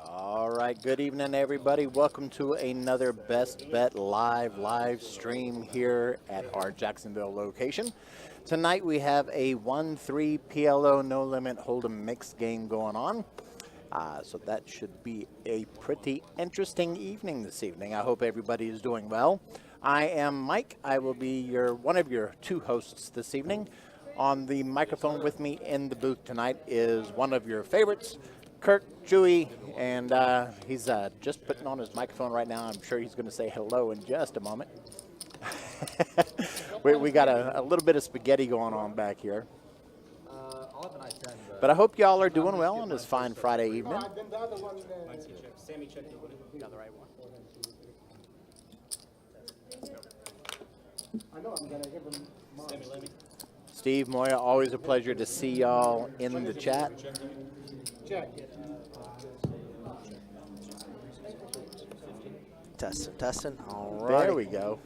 All right, good evening, everybody. Welcome to another Best Bet live stream here at our Jacksonville location. Tonight we have a 1-3 PLO No Limit Hold'em mixed game going on. So that should be a pretty interesting evening this evening. I hope everybody is doing well. I am Mike. I will be one of your two hosts this evening. On the microphone with me in the booth tonight is one of your favorites, Kirk Chewy, and he's just putting on his microphone right now. I'm sure he's going to say hello in just a moment. we got a little bit of spaghetti going on back here. But I hope y'all are doing well on this fine Friday evening. Sammy checked the right one. I know I'm going to give him mine. Steve, Moya, always a pleasure to see y'all in the chat. Check. Testing. All right. There we go.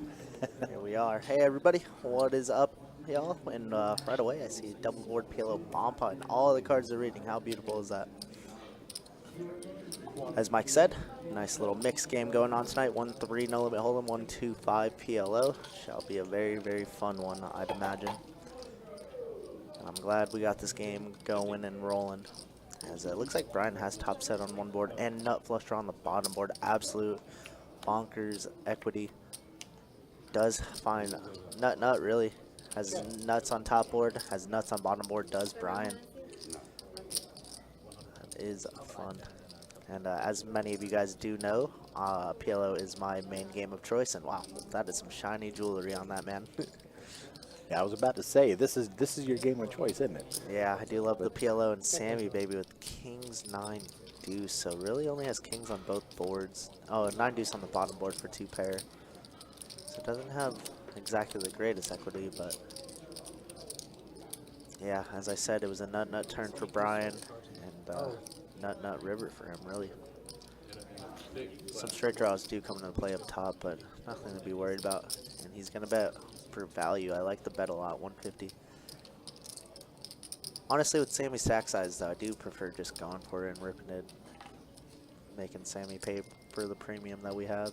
Here we are. Hey, everybody. What is up, y'all? And right away, I see a double board PLO Bompa and all the cards are reading. How beautiful is that? As Mike said, nice little mixed game going on tonight. 1-3 No Limit Hold'em, 1-2-5 PLO. Shall be a very, very fun one, I'd imagine. And I'm glad we got this game going and rolling. As it looks like Brian has top set on one board and nut flusher on the bottom board. Absolute bonkers equity. Does find nut really has nuts on top board, has nuts on bottom board. Does Brian? That is fun. And as many of you guys do know, PLO is my main game of choice. And wow, that is some shiny jewelry on that, man. Yeah, I was about to say, this is your game of choice, isn't it? Yeah, I do love the PLO and Sammy, baby, with Kings 9 deuce. So really only has Kings on both boards. Oh, 9 deuce on the bottom board for 2 pair. So it doesn't have exactly the greatest equity, but yeah, as I said, it was a nut turn for Brian and nut river for him, really. Some straight draws do come into play up top, but nothing to be worried about. And he's going to bet for value. I like the bet a lot, 150. Honestly, with Sammy's stack size, though, I do prefer just going for it and ripping it, making Sammy pay for the premium that we have,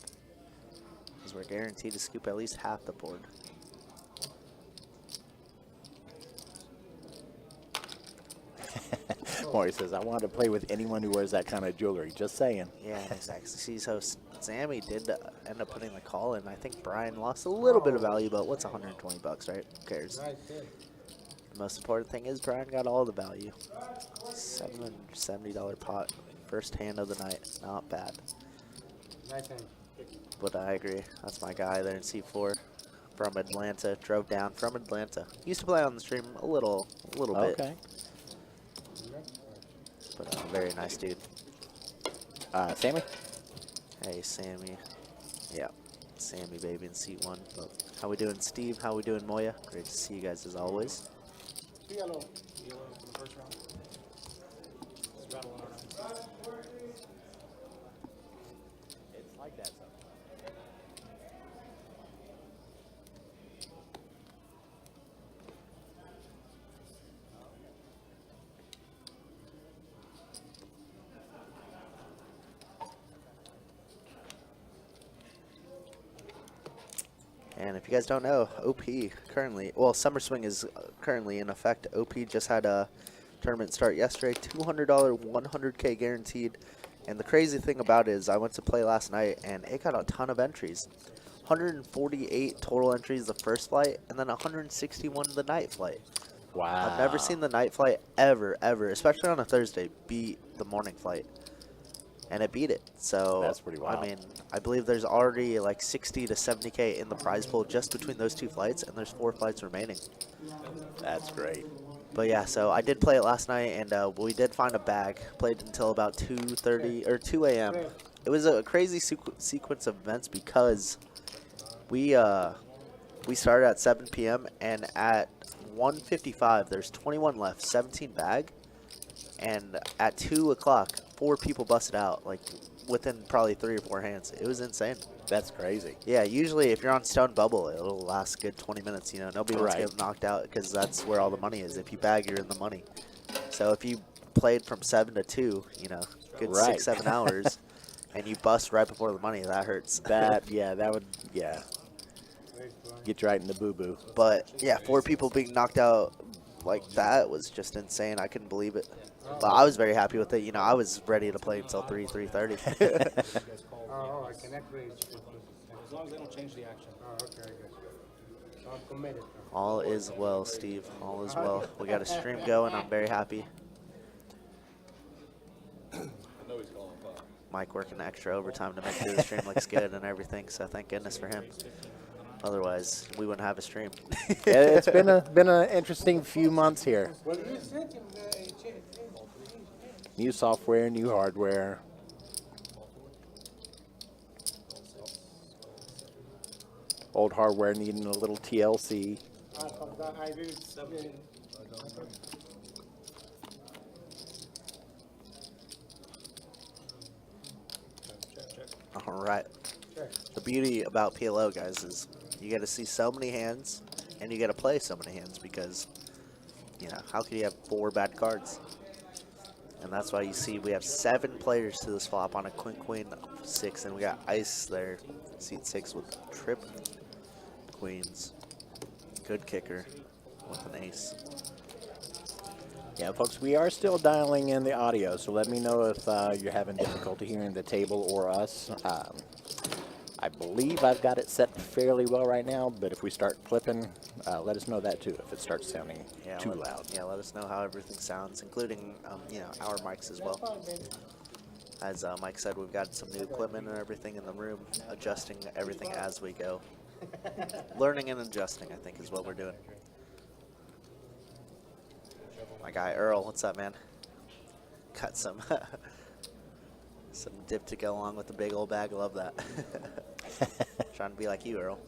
because we're guaranteed to scoop at least half the board. Maury says, I want to play with anyone who wears that kind of jewelry. Just saying. Yeah, exactly. See, so Sammy did end up putting the call in. I think Brian lost a little bit of value, but what's 120 bucks, right? Who cares? The most important thing is Brian got all the value. $770 pot. First hand of the night. Not bad. Nice hand. But I agree. That's my guy there in C4 from Atlanta. Drove down from Atlanta. Used to play on the stream a little bit. Okay. But very nice dude. Sammy? Hey, Sammy. Yeah, Sammy, baby, in seat 1. But how we doing, Steve? How we doing, Moya? Great to see you guys as always. PLO. It's like that sometimes. And if you guys don't know, OP currently, well, Summer Swing is currently in effect. OP just had a tournament start yesterday, $200, 100K guaranteed. And the crazy thing about it is I went to play last night, and it got a ton of entries. 148 total entries the first flight, and then 161 the night flight. Wow. I've never seen the night flight ever, especially on a Thursday, beat the morning flight. And it beat it. So that's pretty wild. I mean, I believe there's already like 60 to 70K in the prize pool just between those 2 flights, and there's 4 flights remaining. That's great. But yeah, so I did play it last night, and we did find a bag. Played until about 2:30 or 2 a.m. It was a crazy sequence of events because we started at 7 p.m. and at 1:55 there's 21 left, 17 bag, and at 2 o'clock 4 people busted out, like within probably 3 or 4 hands. It was insane. That's crazy. Yeah, usually if you're on Stone Bubble, it'll last a good 20 minutes. You know, nobody wants to Right. get knocked out because that's where all the money is. If you bag, you're in the money. So if you played from 7 to 2, you know, good Right. 6-7 hours, and you bust right before the money. That hurts. That would Very strong. get you right in the boo-boo. But yeah, 4 people being knocked out like that was just insane. I couldn't believe it. But I was very happy with it. You know, I was ready to play until 3:30. Oh, I cannot raise. As long as they don't change the action. Oh, okay, I guess. So I'm committed. All is well, Steve. All is well. We got a stream going. I'm very happy. Mike working extra overtime to make sure the stream looks good and everything. So thank goodness for him. Otherwise, we wouldn't have a stream. Yeah, it's been an interesting few months here. Well, you sent him the New software, new hardware. Old hardware needing a little TLC. I forgot. I didn't. All right. The beauty about PLO, guys, is you get to see so many hands, and you get to play so many hands because, you know, how could you have 4 bad cards? And that's why you see we have 7 players to this flop on a queen 6, and we got ice there, seat 6 with trip queens. Good kicker with an ace. Yeah, folks, we are still dialing in the audio, so let me know if you're having difficulty hearing the table or us. I believe I've got it set fairly well right now, but if we start flipping, let us know that too, if it starts sounding too loud. Yeah, let us know how everything sounds, including, you know, our mics as well. As Mike said, we've got some new equipment and everything in the room, adjusting everything as we go. Learning and adjusting, I think, is what we're doing. My guy Earl, what's up, man? Got some some dip to go along with the big old bag. Love that. Trying to be like you, Earl.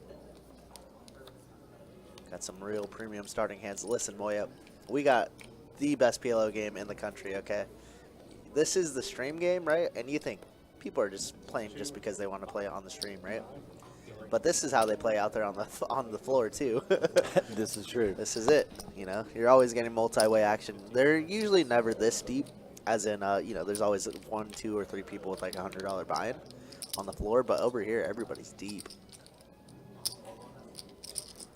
Got some real premium starting hands. Listen, Moya, we got the best PLO game in the country, okay? This is the stream game, right? And you think people are just playing just because they want to play it on the stream, right? But this is how they play out there on the floor too. This is true. This is it. You know, you're always getting multi-way action. They're usually never this deep, as in, you know, there's always 1, 2, or 3 people with like $100 buy-in on the floor. But over here, everybody's deep.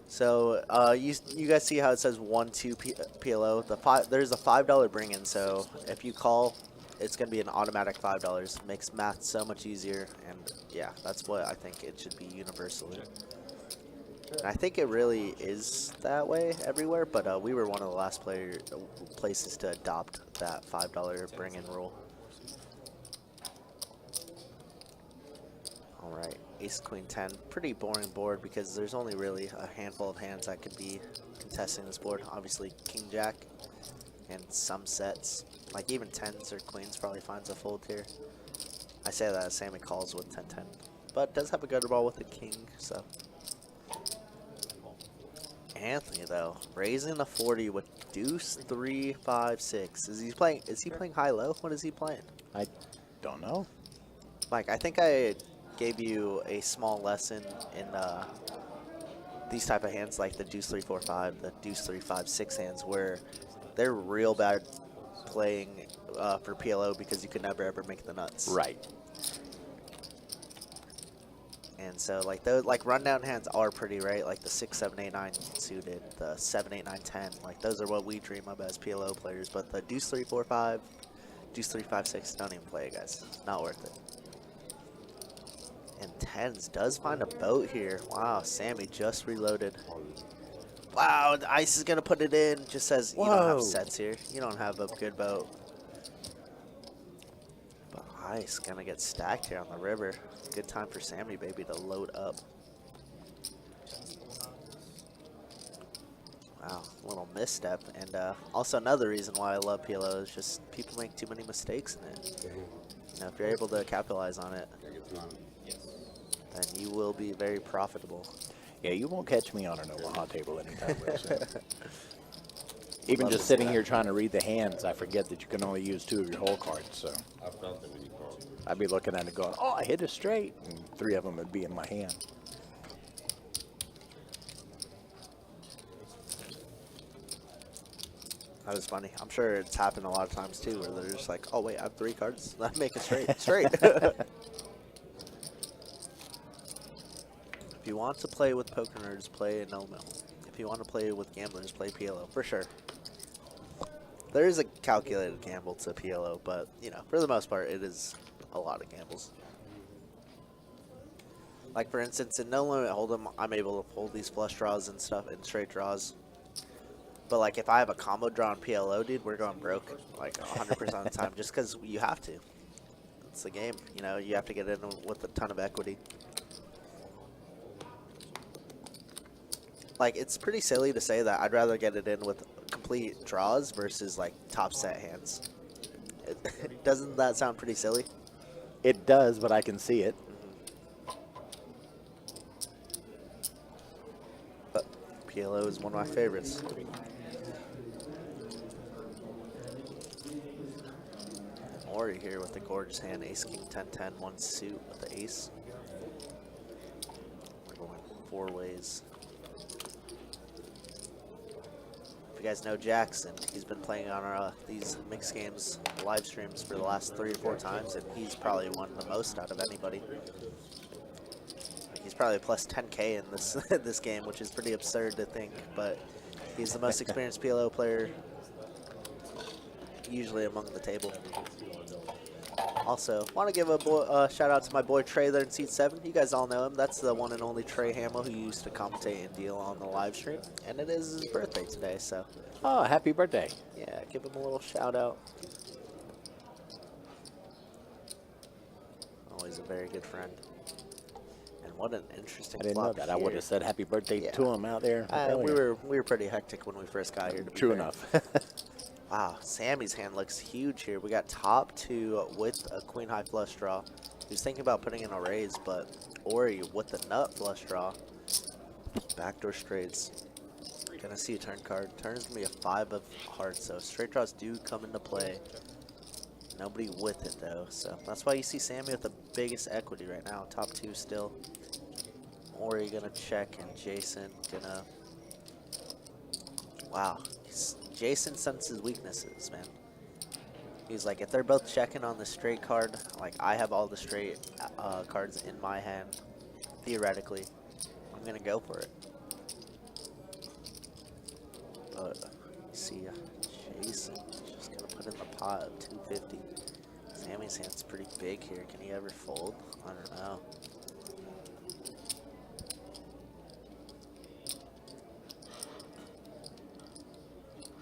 So you guys see how it says 1-2 PLO? There's a $5 bring-in. So if you call, it's going to be an automatic $5. Makes math so much easier, and yeah, that's what I think it should be universally. And I think it really is that way everywhere, but we were one of the last places to adopt that $5 bring-in rule. All right, ace queen 10, pretty boring board because there's only really a handful of hands that could be contesting this board. Obviously, king jack. And some sets, like even 10s or queens, probably finds a fold here. I say that as Sammy calls with 10-10, but does have a gutter ball with the king, so. Anthony though, raising the 40 with deuce 3, 5, 6. Is he playing high low? What is he playing? I don't know. Mike, I think I gave you a small lesson in these type of hands, like the deuce 3, 4, 5, the deuce 3, 5, 6 hands, where they're real bad playing for PLO because you could never ever make the nuts. Right. And so like those rundown hands are pretty, right? Like the 6, 7, 8, 9 suited, the 7, 8, 9, 10. Like those are what we dream of as PLO players. But the deuce 3, 4, 5, deuce 3, 5, 6, don't even play it, guys. Not worth it. And 10s does find a boat here. Wow, Sammy just reloaded. Wow, the ice is going to put it in. Just says you don't have sets here. You don't have a good boat. But ice going to get stacked here on the river. Good time for Sammy, baby, to load up. Wow, a little misstep. And also another reason why I love PLO is just people make too many mistakes in it. You know, if you're able to capitalize on it, then you will be very profitable. Yeah, you won't catch me on an Omaha table anytime soon. Even just sitting here trying to read the hands, I forget that you can only use 2 of your whole cards. So I'd be looking at it going, oh, I hit a straight, and 3 of them would be in my hand. That was funny. I'm sure it's happened a lot of times too, where they're just like, "Oh wait, I have 3 cards. Let me make it straight." Straight. If you want to play with poker nerds, play NLH. If you want to play with gamblers, play PLO for sure. There is a calculated gamble to PLO, but you know, for the most part, it is a lot of gambles. Like for instance, in No Limit Hold'em, I'm able to pull these flush draws and stuff and straight draws. But like if I have a combo draw on PLO, dude, we're going broke like 100% of the time, just because you have to. It's the game, you know. You have to get in with a ton of equity. Like it's pretty silly to say that I'd rather get it in with complete draws versus like top set hands. Doesn't that sound pretty silly? It does, but I can see it. But PLO is one of my favorites. Ori here with the gorgeous hand, ace, king, 10-10, 1 suit with the ace. We're going 4 ways. If you guys know Jackson, he's been playing on our these mixed games live streams for the last 3 or 4 times, and he's probably won the most out of anybody. He's probably plus 10K in this this game, which is pretty absurd to think, but he's the most experienced PLO player usually among the table. Also, want to give a shout out to my boy Trey there in seat 7. You guys all know him. That's the one and only Trey Hamill who used to commentate and deal on the live stream. And it is his birthday today, so Oh, happy birthday. yeah, give him a little shout out. Always a very good friend. And what an interesting I didn't know flop that. I would here. have said happy birthday Yeah. to him out there. We earlier. were pretty hectic when we first got here. To be True fair. enough. Wow, Sammy's hand looks huge here. We got top 2 with a queen high flush draw. He was thinking about putting in a raise, but Ori with the nut flush draw. Backdoor straights. Gonna see a turn card. Turn is gonna be a 5 of hearts, so straight draws do come into play. Nobody with it though, so that's why you see Sammy with the biggest equity right now. Top 2 still. Ori gonna check, and Jason gonna. Wow. Jason senses weaknesses, man. He's like, if they're both checking on the straight card, like I have all the straight cards in my hand, theoretically, I'm gonna go for it. But see, Jason just gonna put in the pot of 250. Sammy's hand's pretty big here. Can he ever fold? I don't know.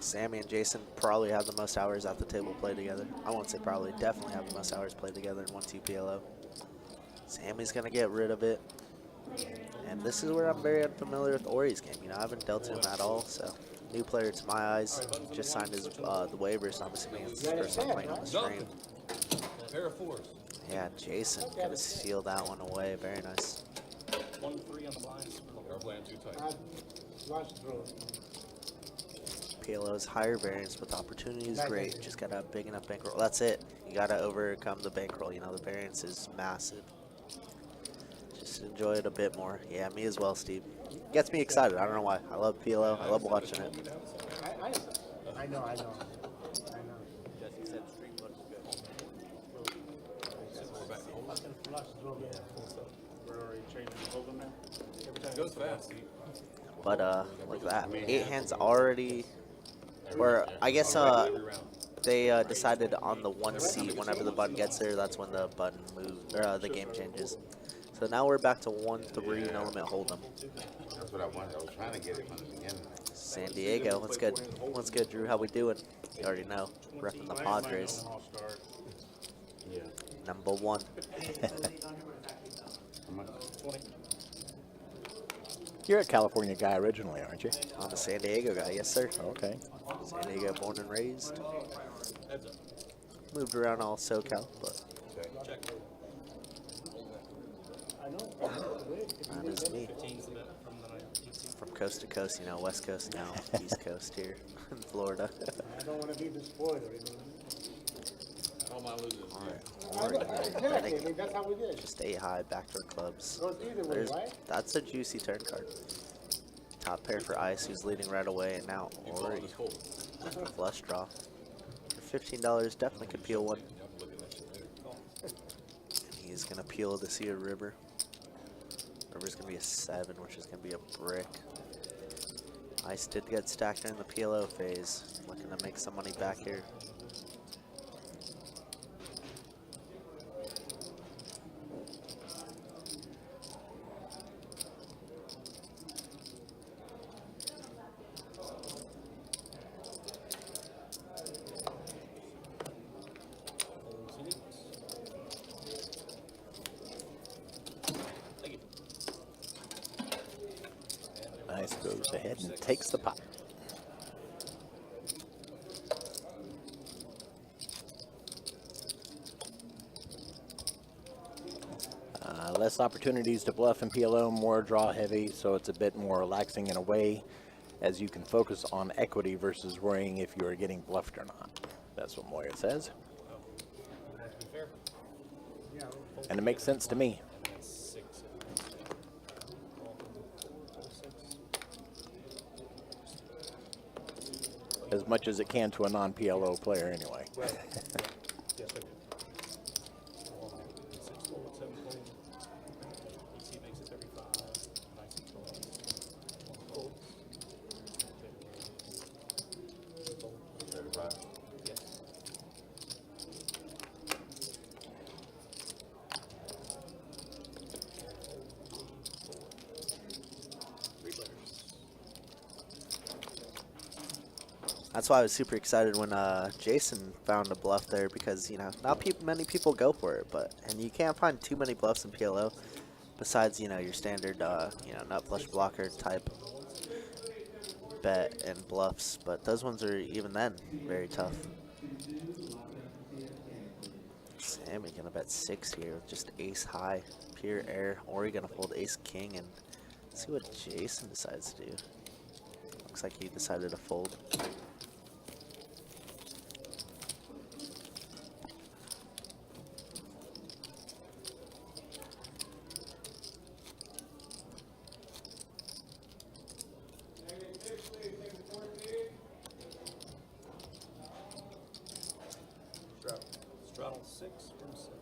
Sammy and Jason probably have the most hours at the table played together. I won't say probably, definitely have the most hours played together in 1-2 PLO. Sammy's going to get rid of it. And this is where I'm very unfamiliar with Ori's game. You know, I haven't dealt to him at all, so new player to my eyes. Just signed his the waivers, so I'm assuming it's his first time playing on the stream. Pair of 4s. Yeah, Jason going to steal that one away. Very nice. 1-3 on the blinds. They're playing too tight. Flush draw. PLO's higher variance, but the opportunity is great. Just gotta have big enough bankroll. That's it. You gotta overcome the bankroll. You know, the variance is massive. Just enjoy it a bit more. Yeah, me as well, Steve. Gets me excited. I don't know why. I love PLO. I love watching it. I know. Jesse said stream looks good. Flush draw. We're already changing the Hold'em now. Every time It goes fast. But look at that. 8 hands already. Or I guess Every round. they decided on the 1 seat. Whenever the button gets there, that's when the button moves, or the game changes. So now we're back to 1-3 no limit hold'em. That's what I wanted. I was trying to get it from the beginning. San Diego. What's good? What's good, Drew? How we doing? You already know. Repping the Padres. Yeah. Number 1. How much? You're a California guy originally, aren't you? I'm a San Diego guy. Yes, sir. Okay. San Diego born and raised. Moved around all SoCal, but that is me. From coast to coast, you know, West Coast now, East Coast here in Florida. I don't want to be the spoiler, I don't mind losing. Exactly, I mean, that's how we did. Just 8 high, backdoor clubs. Goes either way, There's, right? that's a juicy turn card. Top pair for Ice, who's leading right away, and now You call Ori. it a fold. Flush draw. For $15, definitely could peel one. You have to look at that shit later. And he's gonna peel to see a river. River's gonna be a 7, which is gonna be a brick. Ice did get stacked in the PLO phase. Looking to make some money back here. Ice goes ahead and takes the pot. Less opportunities to bluff in PLO, more draw heavy, so it's a bit more relaxing in a way, as you can focus on equity versus worrying if you are getting bluffed or not. That's what Moya says. To be fair. And it makes sense to me. That's 6. As much as it can to a non-PLO player anyway. Yes, I do. 6 fold, 7 fold. EC makes it 35. 19 fold. 35. Yes. Three players. That's why I was super excited when Jason found a bluff there, because you know not many people go for it, and you can't find too many bluffs in PLO, besides you know your standard you know nut flush blocker type bet and bluffs, but those ones are even then very tough. Sammy gonna bet 6 here with just ace high, pure air, or he gonna fold ace king and see what Jason decides to do. Looks like he decided to fold. Straddle 6 from 7.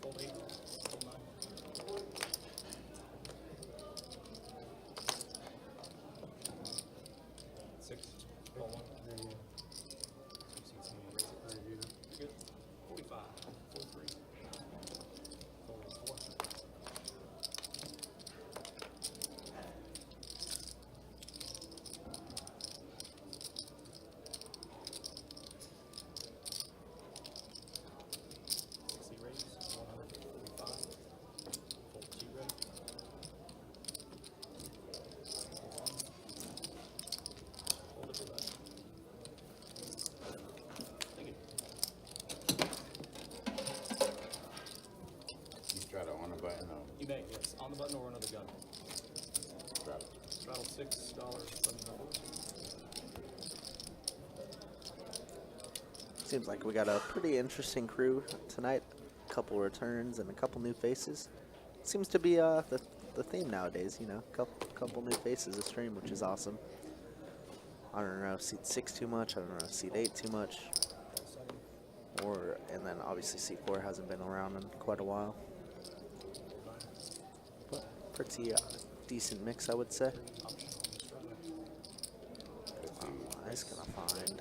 Fold 8, fold 9. 6, fold 1. Good. 45, fold 3. Fold 4. See raise, 145. Fold 2 ready. Hold it for that. Thank you. You try to on the button or You may, yes. On the button or another gun. straddle? Straddle $6, button number. Seems like we got a pretty interesting crew tonight. A couple returns and a couple new faces. Seems to be the theme nowadays, you know. Couple new faces a stream, which is awesome. I don't know seat 6 too much. I don't know seat 8 too much. And then obviously seat 4 hasn't been around in quite a while. But pretty decent mix, I would say. I's gonna find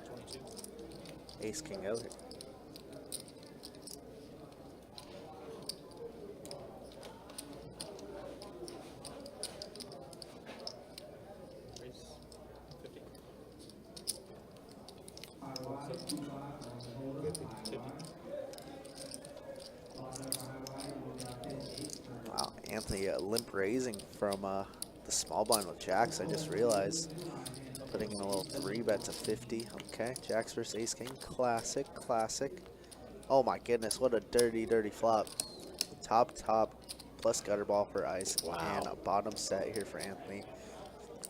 ace king out here. Raise 50. 50. Wow, Anthony limp raising from the small blind with jacks. I just realized, putting in a little 3-bet to 50. Okay, jacks versus ace king, classic. Oh my goodness, what a dirty flop. Top plus gutter ball for Ice. Wow. And a bottom set here for Anthony.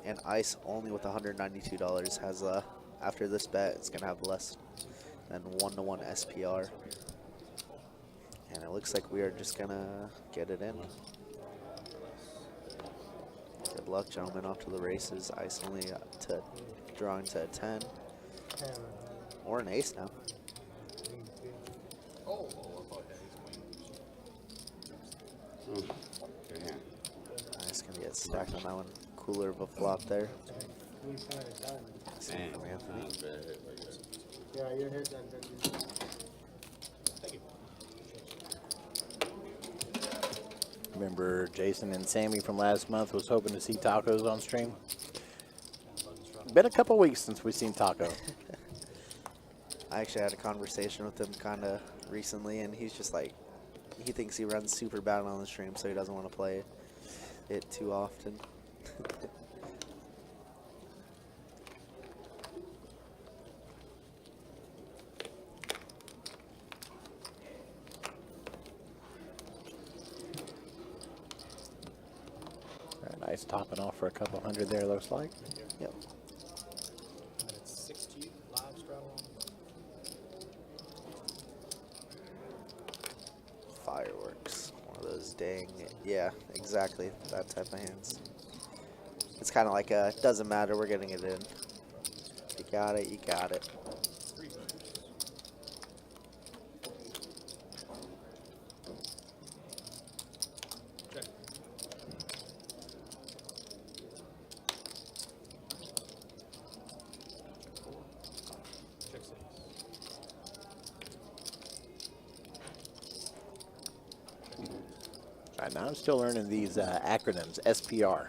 And Ice only with $192 has after this bet, it's gonna have less than 1-to-1 SPR. And it looks like we are just gonna get it in. Good luck, gentlemen, off to the races. Ice only to drawing to a 10 or an ace now. Oh, I thought that was queen. Damn. Ice gonna get stacked on that one. Cooler of a flop there. Damn. From Anthony. Bad hit like that. Yeah, you hit and then you. Thank you. Remember Jason and Sammy from last month was hoping to see Tacos on stream? Been a couple weeks since we've seen Taco. I actually had a conversation with him kind of recently, and he's just like, he thinks he runs super bad on the stream, so he doesn't want to play it too often. Very nice, topping off for a couple hundred there, looks like. Yep. And then it's 6G live straddle on. Fireworks. One of those dang, yeah, exactly, that type of hands. It's kind of like a, it doesn't matter, we're getting it in. You got it, you got it. 3. Check. Check 6. All right, now I'm still learning these acronyms, SPR.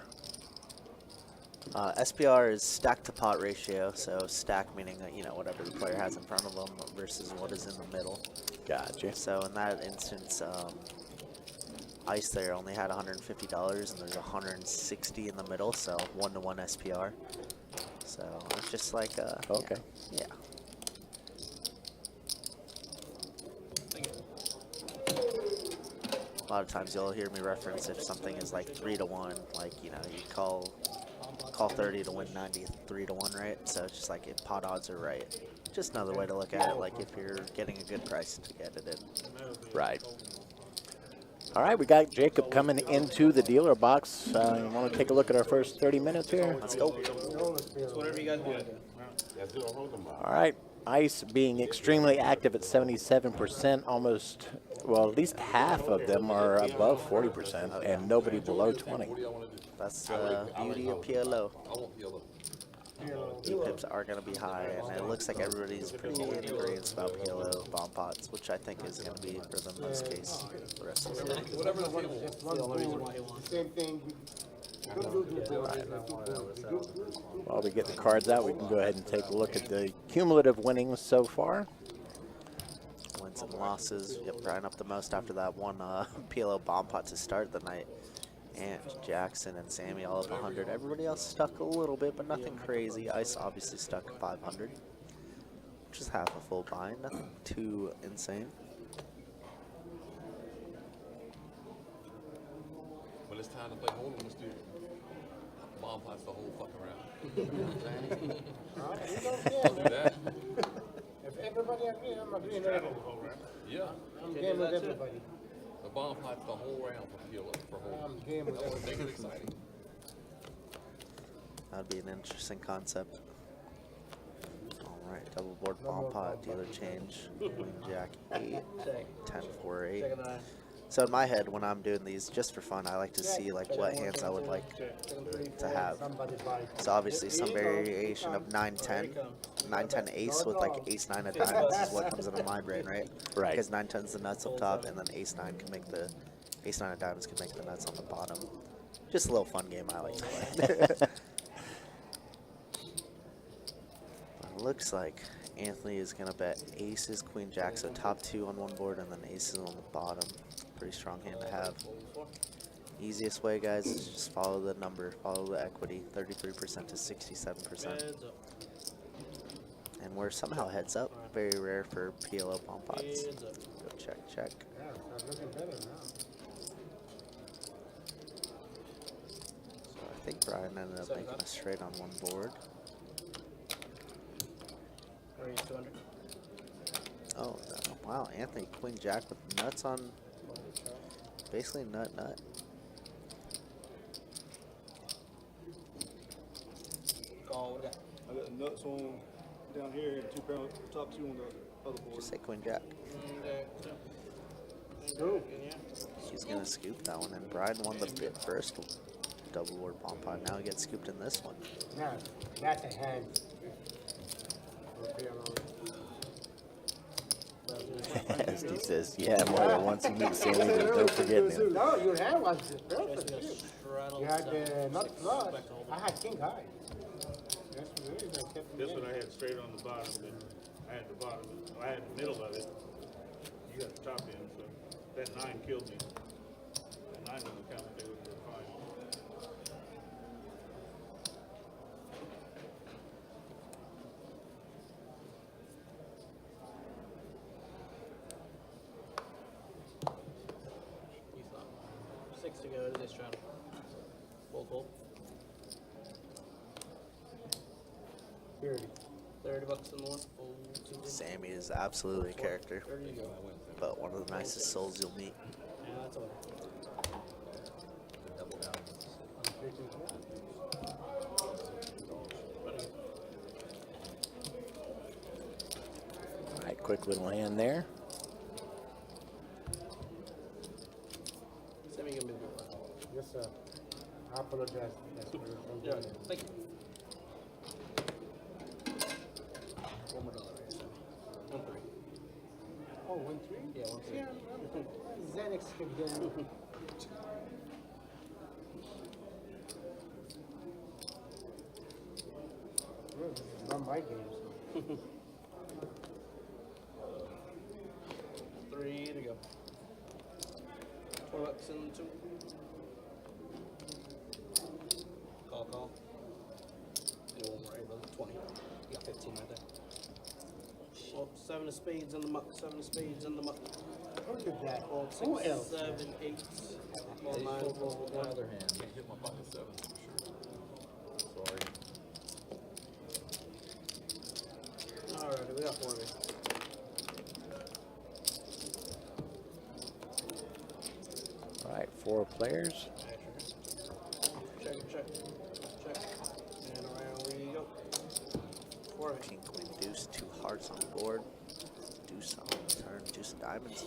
SPR is stack to pot ratio, so stack meaning that, you know, whatever the player has in front of them versus what is in the middle. Gotcha. So in that instance, Ice there only had $150 and there's 160 in the middle, so 1-to-1 SPR. So it's just like Okay. Yeah. Thank you. A lot of times you'll hear me reference if something is like 3-to-1, like, you know, you call 30 to win 90, 3-to-1, right? So it's just like if pot odds are right. Just another way to look at it, like if you're getting a good price to get it in. Right. All right, we got Jacob coming into the dealer box. You want to take a look at our first 30 minutes here? Let's go. Whatever you guys want to do. That's do a hold 'em up. All right, Ice being extremely active at 77%, almost, well, at least half of them are above 40%, and nobody below 20. What do y'all want to do? That's the beauty of PLO. I want PLO. Pips are going to be high, and it looks like everybody's pretty in agreement about PLO bomb pots, which I think is going to be for the most case the rest of the day. Whatever the table. Just one board, same thing. While we get the cards out, we can go ahead and take a look at the cumulative winnings so far. Wins and losses. Yep, Brian up the most after that one PLO bomb pot to start the night. And Jackson and Sammy all up 100. Everybody else stuck a little bit, but nothing crazy. Ice obviously stuck 500, which is half a full bind. Nothing too insane. When it's time to play hold'em, let's do bomb pots the whole fucking round. You know what I'm saying? I'll do that. If everybody agrees, I'm agreeing with everybody. Yeah. I'm game with everybody. The bomb pots the whole round for PLO for hold'em. I'm game with That would everybody. make it exciting. That'd be an interesting concept. All right, double board bomb pot, dealer change, Queen Jack 8, 10-4-8. So in my head, when I'm doing these just for fun, I like to see like what hands I would like to have. Somebody bites. So obviously some variation of 9-10, 9-10 ace with like ace-9 of diamonds is what comes into my brain, right? Right. Because 9-10's the nuts up top, and then ace-9 can make the ace-9 of diamonds can make the nuts on the bottom. Just a little fun game I like to play. It looks like Anthony is gonna bet aces, queen jack, so top 2 on one board, and then aces on the bottom. Pretty strong hand to have. Easiest way, guys, is just follow the number, follow the equity, 33% to 67%. And we're somehow heads up. Very rare for PLO bomb pots. Go check, check. Yeah, it's looking better now. So I think Brian ended up making a straight on one board. Oh, no. Wow, Anthony, Queen Jack with nuts on, basically nut. Call, what do you got? I got the nuts on down here and top two on the other board. Just say Queen Jack. Scoop. He's going to scoop that one, and Brian won the bid first double board bomb pot. Now he gets scooped in this one. Now, that's a hand. Okay, As he says, yeah, more than once you meet Sammy, there's no forgetting him. no, your hand was perfect. Just too. straddle You had seven. not Six, flush. back to hold. I had king high. That's the reason I kept This it one in. I had straight on the bottom, and I had the bottom, I had the middle of it. You got the top end, so that 9 killed me. That 9 wouldn't count, they would have been fine. You thought. 6 to go to this straddle. Fold. 30. 30 bucks in the one. Fold 2. Sammy is absolutely a character, 30 to go. but one of the nicest souls you'll meet. Yeah, that's over. Double down. All right, quick little hand there. Semi gonna be the good one. Yes, sir. I apologize. That's what I'm Yeah, doing. thank you. One more dollar right here, Semi. 1-3. Oh, 1-3? Yeah, 1-3. Yeah, Xanax kicked in. Well, this is not my game, so. 3 to go. 20 bucks in 2. Call. And one more, right, brother. 20. You got 15 right there. Well, 7 of spades in the muck. 7 of spades in the muck. Look at that. Fold 6, Who else? 7, 8. Fold 9, fold 1. Other hand. Can't hit my pocket 7 for sure. Sorry. Alright, we got 4 of it. All right, 4 players. Check. And around we go. 4 of it. King, Queen, Deuce, 2 hearts on the board. Deuce on the turn, Deuce of diamonds.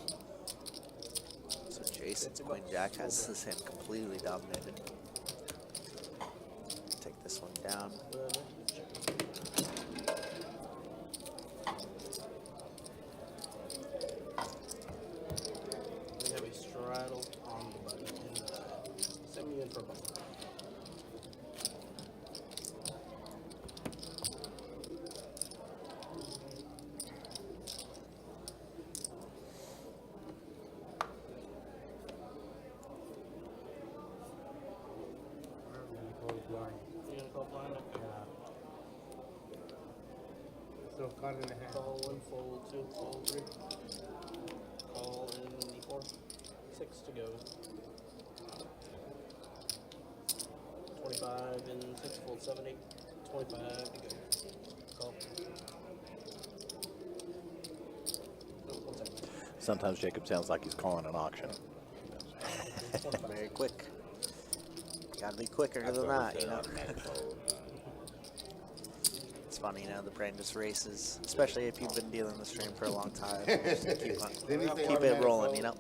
So Jason's Queen Jack has this hand completely dominated. Take this one down. We have a straddle on the button. And, send me in for a button. I'm gonna call it blind. You gonna call blind? Okay. So card in the hand. Call 1, fold 2, fold 3. Call in the 4. 6 to go. 25 and 6, fold 7, 8. 25 to go. Call. No, 1 second. Sometimes Jacob sounds like he's calling an auction. Very quick. Gotta be quicker than that, you know. It's funny, you know, the brain just races, especially if you've been dealing the stream for a long time. Just keep Didn't he say it automatic rolling, fold? you know.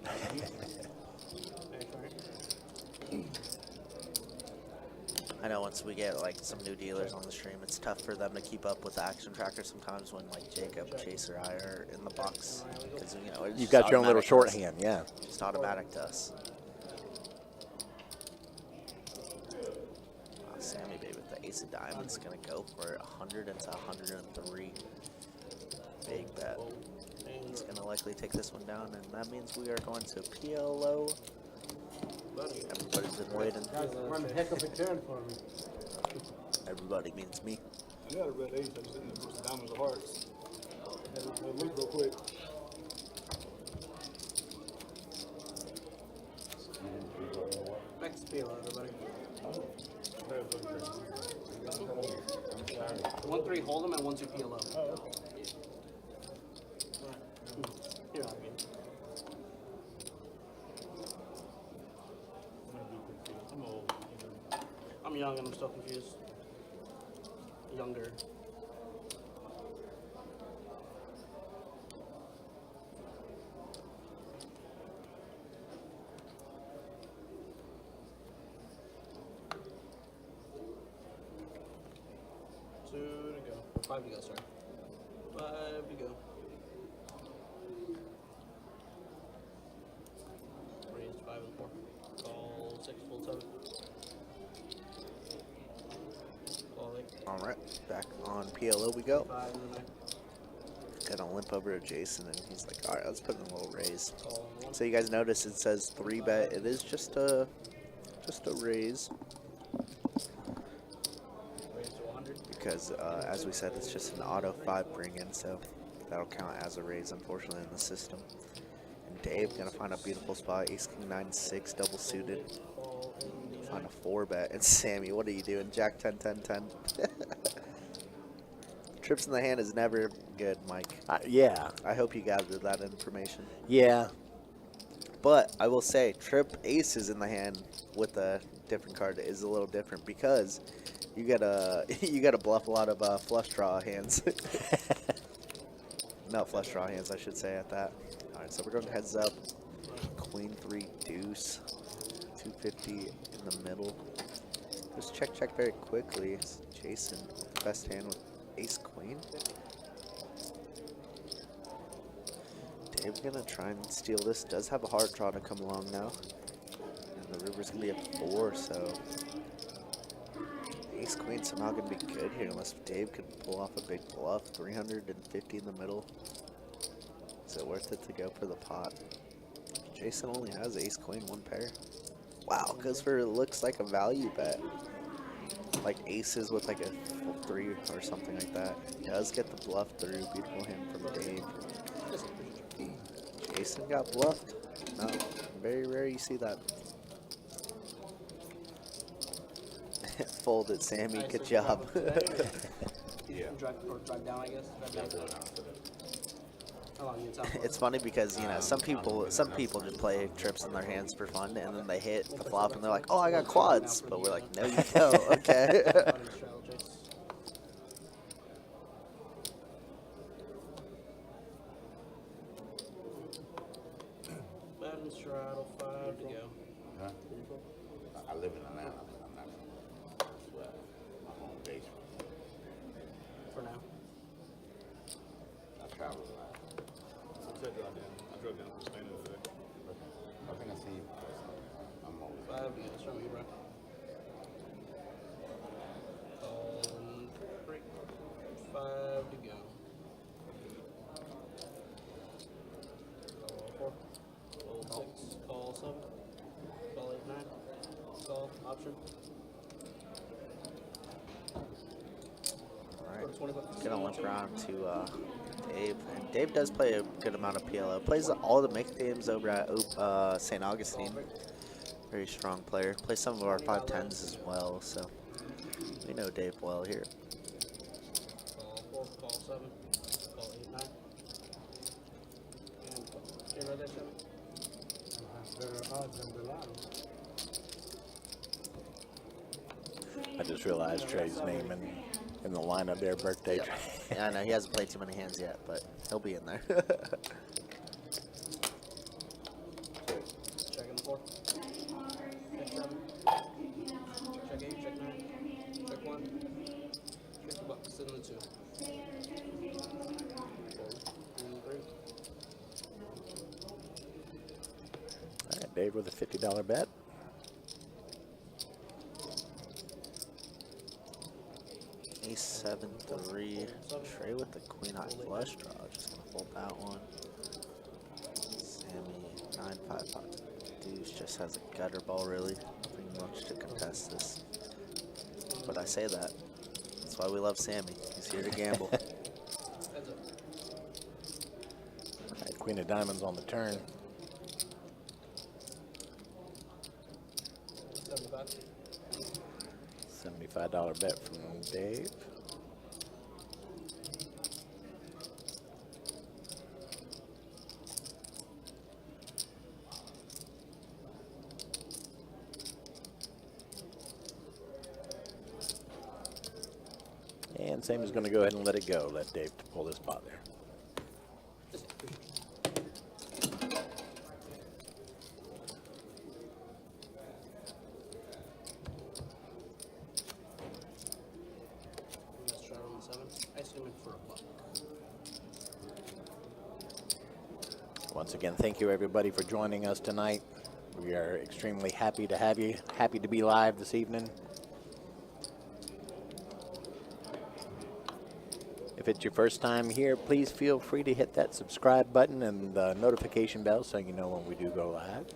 I know once we get like some new dealers on the stream, it's tough for them to keep up with action trackers sometimes when like Jacob, Chase, or I are in the box because you know it's You've just got your own little automatic to us. shorthand, yeah. Just automatic to us. Sammy baby with the ace of diamonds gonna go for 100 into 103. Big bet. He's gonna likely take this one down, and that means we are going to PLO. Everybody's been waiting. That's one heck of a turn for me. Everybody means me. I got a red ace, I just didn't put some diamonds of hearts. Look real quick. Max PLO, everybody. 1-3 hold 'em and 1-2 PLO. Oh, okay. young and I'm still confused. Younger. Two to go. Or 5 to go, sorry. 5 to go. Raised 5 and 4. Call 6, full 7. Call 8. All right, back on PLO we go. 5 and 9. Gonna limp over to Jason, and he's like, all right, let's put in a little raise. Call 1. So you guys notice it says 3-bet. It is just a raise Raised to 100. because, as we said, it's just an auto 5 bring-in, so that'll count as a raise, unfortunately, in the system. And Dave gonna find a beautiful spot. Ace King 9-6 double suited. Call 89. Find a 4-bet. And Sammy, what are you doing? Jack 10-10-10. Trips in the hand is never good, Mike. Yeah. I hope you gathered that information. Yeah. But I will say, trip aces in the hand with a different card is a little different because you gotta bluff a lot of flush draw hands. No, flush draw hands, I should say at that. All right, so we're going heads up. Queen 3 deuce, 250 in the middle. Just check very quickly. Jason, best hand with ace queen. Dave's gonna try and steal this. Does have a hard draw to come along now. And the river's gonna be a 4, so ace queen somehow gonna be good here unless Dave could pull off a big bluff. 350 in the middle. Is it worth it to go for the pot? Jason only has ace queen, 1 pair. Wow, goes for it looks like a value bet. Like aces with like a full 3 or something like that. Does get the bluff through. Beautiful hand from Dave. Jason got bluffed. No, very rare you see that. Folded, Sammy. Nice, Good so job. Yeah. Drive down, I guess. Drive down. How long you top? It's funny because you know some people just play trips in their hands for fun and then they hit the flop and they're like, oh, I got quads, but we're like, no, you don't. Okay. Madden straddle 5 to go. Huh? I live in Atlanta, but I'm not well, my home base. For now. I travel a lot. I drove down from Spain today. I think I see you. I'm over. 5 to go. Show me, bro. Call 3. 5 to go. Call 4. Call 6. Call 7. Call 8, 9. Call option. Alright. 20 bucks. Gonna limp around to Dave. And Dave does play a good amount of PLO. Plays all the mixed games over at St. Augustine. Very strong player. Plays some of our 510s as well, so we know Dave well here. Call 4. Call 7. Call 8, 9. And call. Okay, right there, Sammy. Better odds than the lotto. I just realized Trey's name in the lineup there, birthday. Yep. Yeah, I know he hasn't played too many hands yet, but he'll be in there. Checking the 4. Check 7. Check 8. Check 9. Check 1. 50 bucks in the 2. And 3. All right, Dave with a $50 bet. Ace 7-3. Trey with the queen high flush draw. Just gonna fold that one. Sammy 9-5 deuce just has a gutter ball really. Nothing much to contest this. But I say that. That's why we love Sammy. He's here to gamble. Heads up. All right, Queen of Diamonds on the turn. 75. $75 bet from Dave. And Sam is going to go ahead and let it go. Let Dave pull this pot there. Let's try on the 7. I assume it for a buck. Once again, thank you everybody for joining us tonight. We are extremely happy to have you. Happy to be live this evening. If it's your first time here, please feel free to hit that subscribe button and the notification bell so you know when we do go live.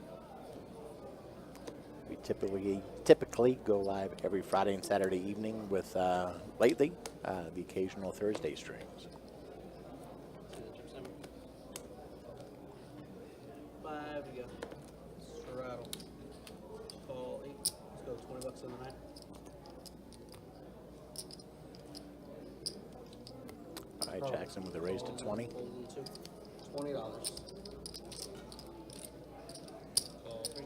We typically go live every Friday and Saturday evening with, lately, the occasional Thursday streams. 5 to go. Straddle. Call 8. Let's go 20 bucks in the 9. All right, Jackson with a raise to 20. Holding 2. $20. Call 3.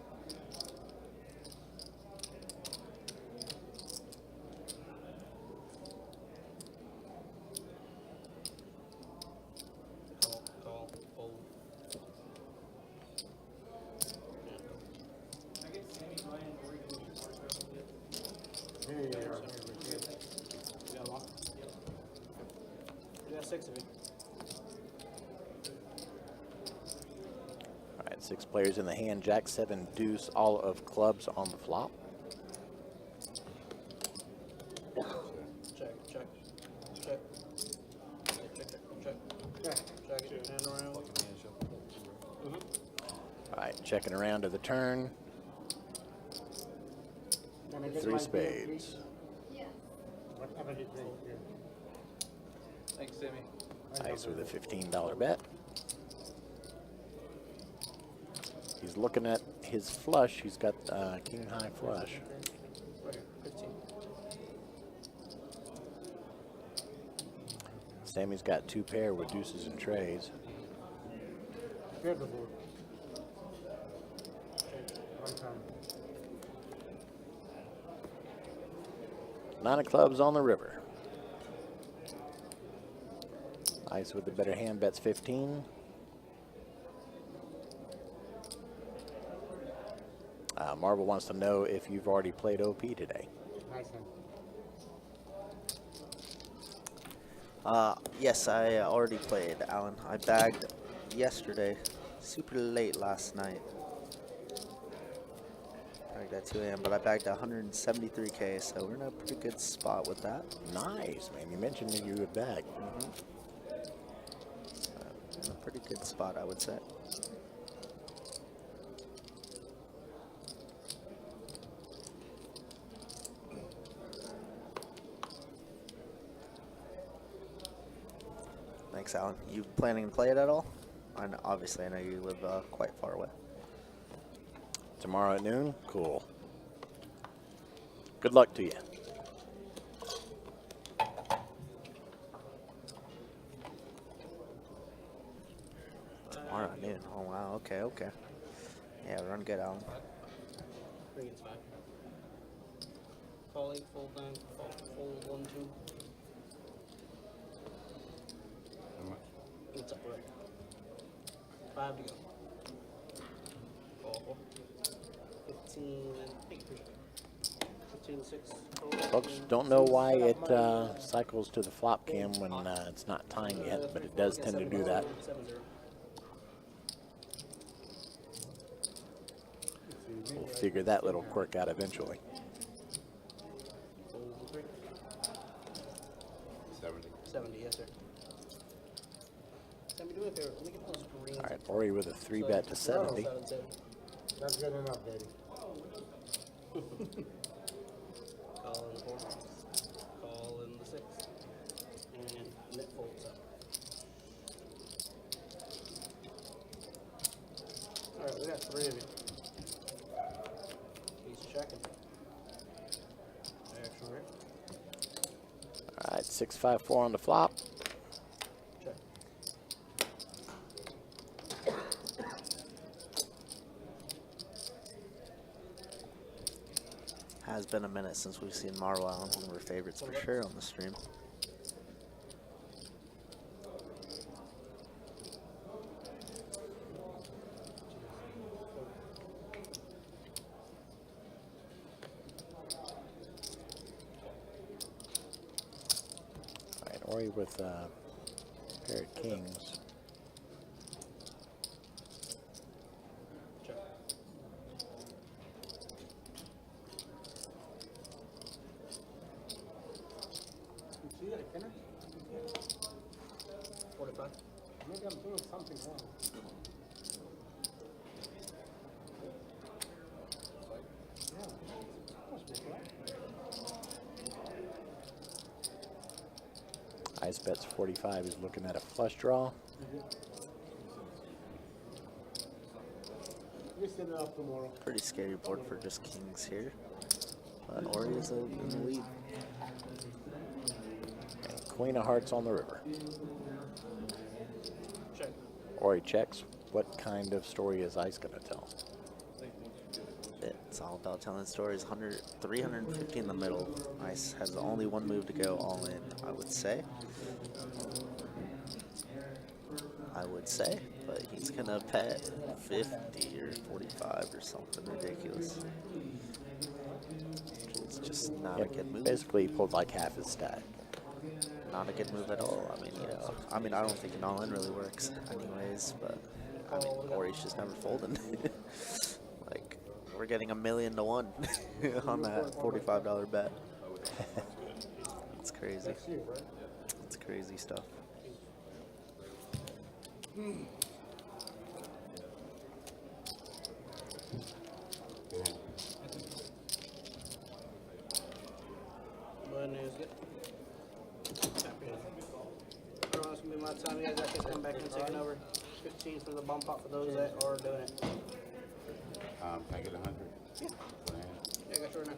Call, hold. Here you are. You got them all? You got 6 of it. All right, 6 players in the hand. Jack, 7, deuce, all of clubs on the flop. Check, check, check. Check, check, check, check. Check it, hand around. All right, checking around to the turn. Can I get 3 my bill, spades. please? Whatever you think. Yeah. Thanks, Sammy. Ice with a $15 bet. He's looking at his flush. He's got king high flush. Right here, 15. Sammy's got 2 pair with deuces and trays. Clear the board. One time. 9 of clubs on the river. Ice with the better hand bets 15. Marvel wants to know if you've already played OP today. Nice hand. Yes, I already played, Alan. I bagged yesterday, super late last night. Bagged at 2 a.m., but I bagged 173K, so we're in a pretty good spot with that. Nice, man. You mentioned that you would bag. In a pretty good spot, I would say. Thanks, Alan. You planning to play it at all? I know, obviously, I know you live quite far away. Tomorrow at noon? Cool. Good luck to you. Tomorrow at noon. Oh, wow. Okay, okay. Yeah, run good, Alan. 3 against 5. Call 8, fold 9, fold 1, 2. How much? It's up right. 5 to go. Call 15 and 8. 15, 6. Folks don't know why it cycles to the flop cam when it's not time yet, but it does tend to do that. 7-0. We'll figure that little quirk out eventually. Fold 3. 70. 70, yes, sir. Sammy, do me a favor. Let me get those greens. All right, Ori with a 3 bet to 70. That's good enough, Daddy. Call in the 4. Call in the 6. And net folds up. Alright, we got 3 of you. He's checking. Action right. All right, 6-5-4 on the flop. Check. Has been a minute since we've seen Marvel Allen, one of our favorites for sure on the stream. Ori with pair of kings. Check. You see that, can I? 45. Maybe I'm doing something wrong. Yeah, must be right. Ice bets 45 is looking at a flush draw. We set it up tomorrow. Pretty scary board for just kings here. But Ori is in the lead. And Queen of Hearts on the river. Check. Ori checks. What kind of story is Ice going to tell? It's all about telling stories. 350 in the middle. Ice has only one move to go all in, I would say. But he's gonna bet 50 or 45 or something ridiculous. It's just not a good move. Basically, he pulled like half his stack. Not a good move at all. I mean, I don't think an all-in really works anyways, but I mean, Ori's just never folding. Like, we're getting $1 million to 1 on that $45 bet. It's crazy. That's you, right? It's crazy stuff. Money is good. Champion. Alright, it's gonna be my time. You guys got to come back and taking over. 15 for the bomb pot for those that are doing it. Can I get 100? Yeah. For hand? Yeah, I got you right now.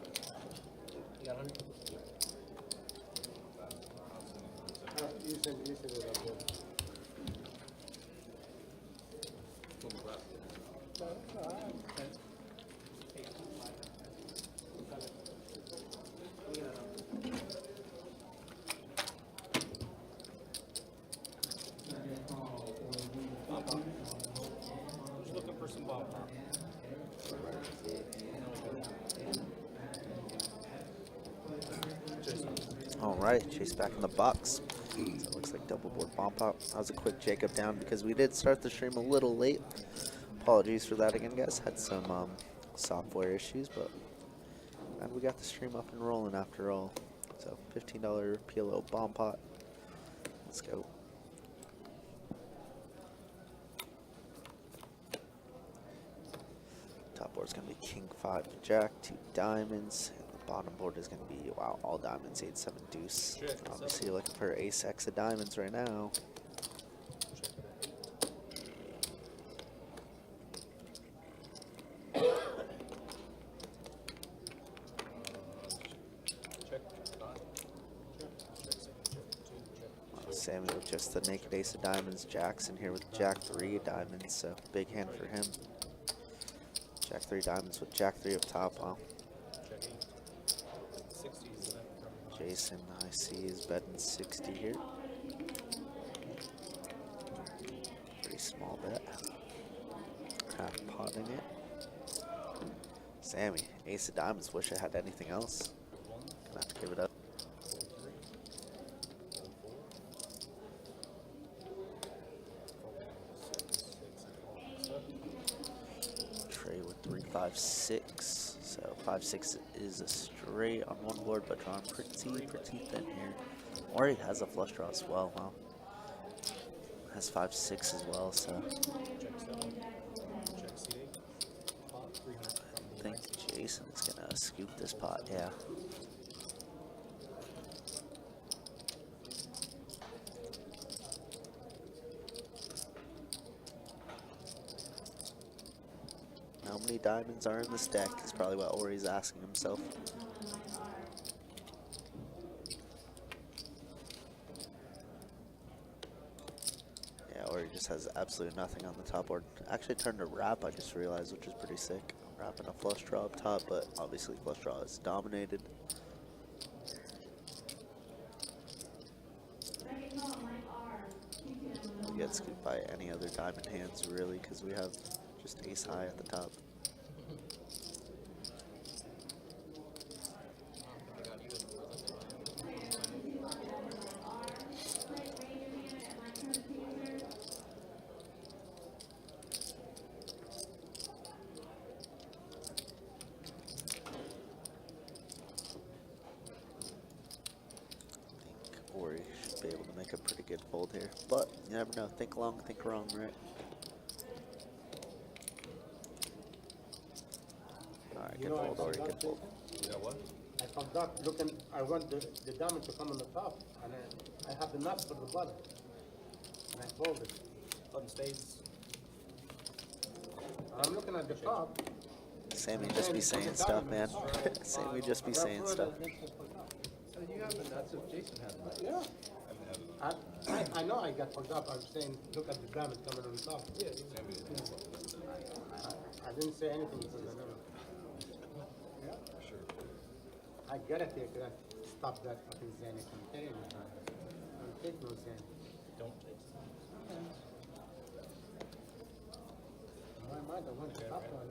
You got 100? You said it up there. Just looking for some bomb pot. All right, Chase back in the box. So it looks like double board bomb pop. That was a quick Jacob down because we did start the stream a little late. Apologies for that again, guys. Had some software issues, but and we got the stream up and rolling after all. So $15 PLO bomb pot. Let's go. Top board's gonna be King 5 Jack, 2 diamonds. Bottom board is going to be, wow, all diamonds, 8, 7, deuce. Obviously, looking for ace X of diamonds right now. Sammy with just the naked ace of diamonds. Jackson here with Jack 3 of diamonds, so big hand for him. Jack 3 diamonds with Jack 3 up top, huh? Jason, I see, is betting 60 here. Pretty small bet. Half potting it. Sammy, ace of diamonds. Wish I had anything else. Gonna have to give it up. Trey with 3, 5, 6. So 5, 6 is a straight on one board, but drawn pretty thin here. Ori has a flush draw as well. Wow. Has 5, 6 as well. So I think Jason's gonna scoop this pot. Yeah. How many diamonds are in this deck is probably what Ori's asking himself. Yeah, Ori just has absolutely nothing on the top board. Actually turned to wrap, I just realized, which is pretty sick. Wrapping a flush draw up top, but obviously flush draw is dominated. We get scooped by any other diamond hands, really, because we have just ace high at the top. be able to make a pretty good fold here. But you never know. Think long, think wrong, right? Alright, good fold, or you could fold. Yeah, what? I forgot looking, I want the diamond to come on the top, and I have the nuts for the bottom. And I folded. On spades. I'm looking at the top. Sammy just be saying stuff, man. Sammy just be saying stuff. So you have the nuts if Jason has nuts. Yeah. I know I got forgot. I'm saying, look at the diamond coming on the top. Yeah. I didn't say anything because I never. Yeah. Sure. I get it here. Could I stop that fucking Zenny from hitting me? Don't take no Zenny. Don't take My mind, I want to stop one.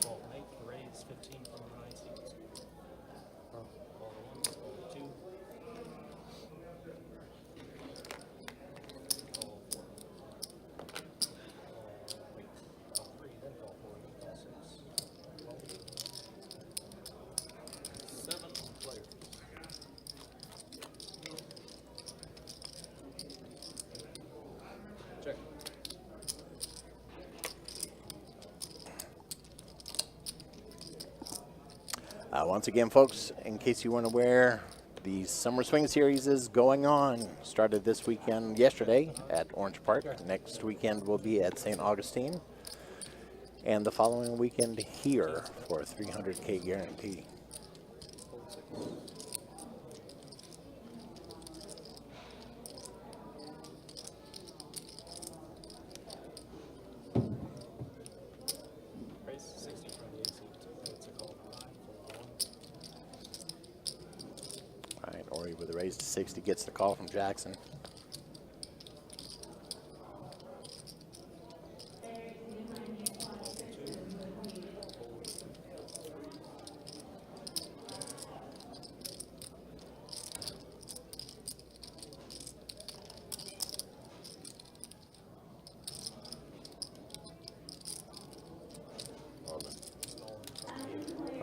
Ball 8, raise 15 from the 9 seats. Ball 1, ball 2. Ball 4. Wait, ball 3, then ball 4, then ball 6. Ball 7 on players. Check. Once again, folks, in case you weren't aware, the Summer Swing Series is going on. Started this weekend, yesterday, at Orange Park. Next weekend will be at St. Augustine. And the following weekend here for a 300K guarantee. Raise 60 from the 8 seats. It's a call for 9, fold 1. All right, Ori with a raise to 60 gets the call from Jackson.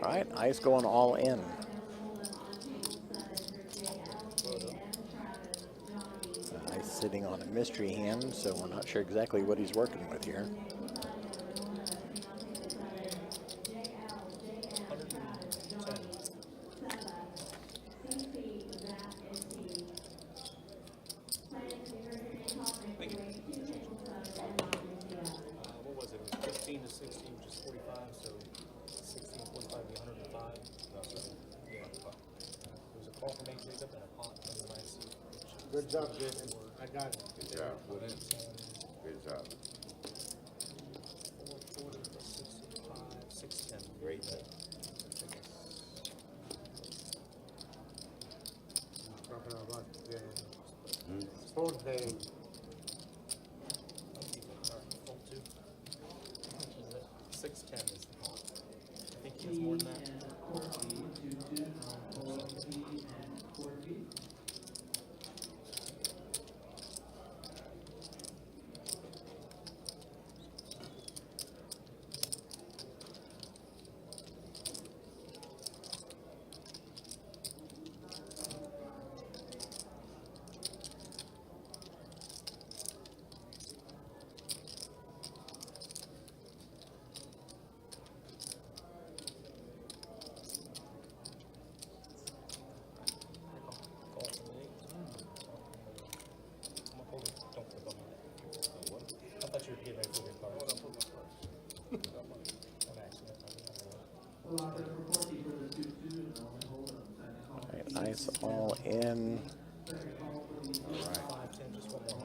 All right, Ice going all in. Ice sitting on a mystery hand, so we're not sure exactly what he's working with here. 15 to 16, which is 45, so 16, 45 would be 105. No, so, yeah. There's a call from 8 Jacob and a pot from the 9 seat. Good job, Jason. I got it. Good job. Good job. 440 plus 65, 610. Great bet. Talking about the sport day. Fold 2. 610 is the call. I think he has more than that. Call from the 8. I'm gonna hold it. Don't flip on me. I thought you were getting ready for your card. On accident. All right, Ice all in. 5, 10, just one more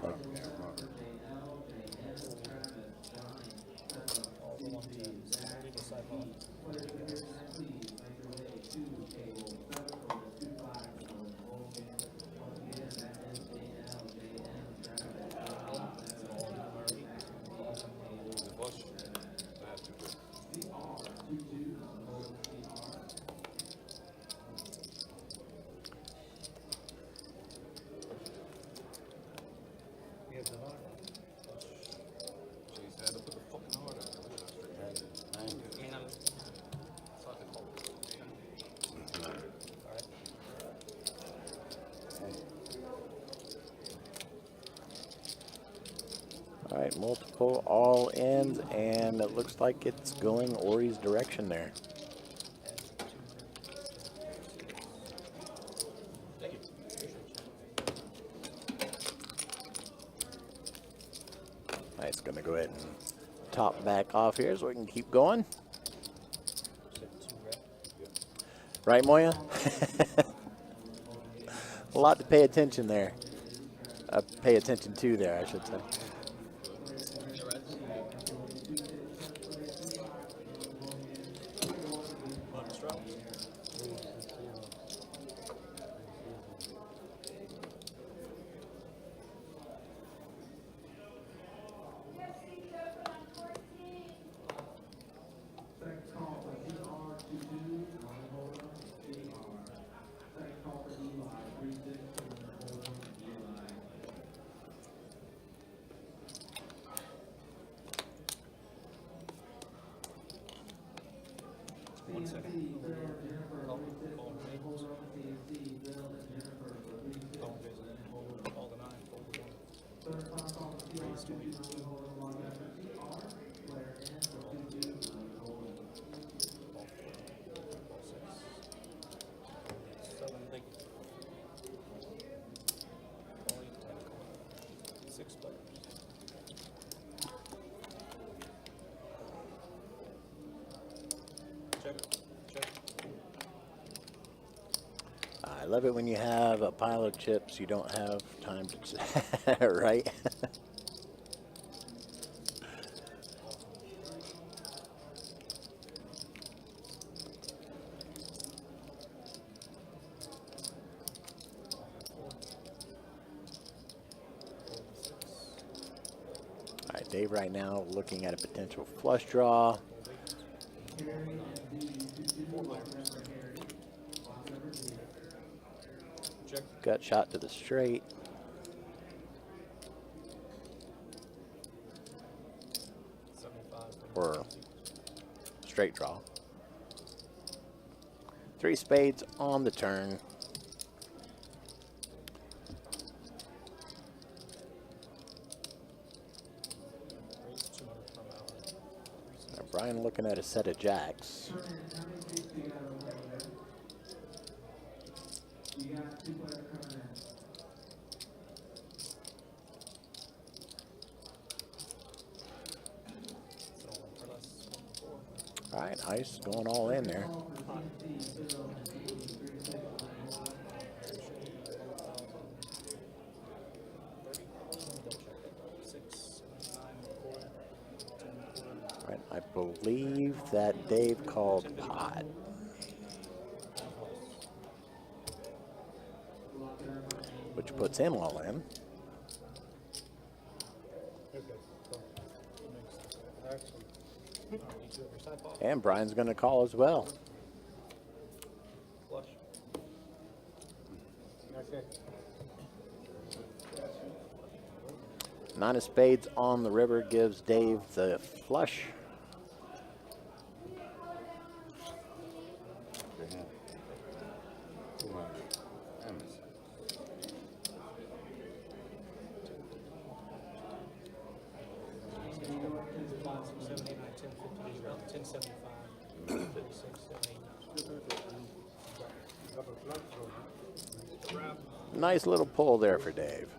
100. All the 110s. Legal side on. The bush. I have to go. We have the heart. All right, multiple all ends, and it looks like it's going Ori's direction there. It's going to go ahead and top back off here so we can keep going. Right, Moya? A lot to pay attention there. Pay attention to there, I should say. I love it when you have a pile of chips you don't have time to, right? All right, Dave right now looking at a potential flush draw. Gut shot to the straight. Or straight draw. 3 spades on the turn. Now Brian looking at a set of jacks. All right, ice going all in there. All right, I believe that Dave called pot. Which puts him all in. And Brian's going to call as well. Nine of spades on the river gives Dave the flush. Nice little pull there for Dave.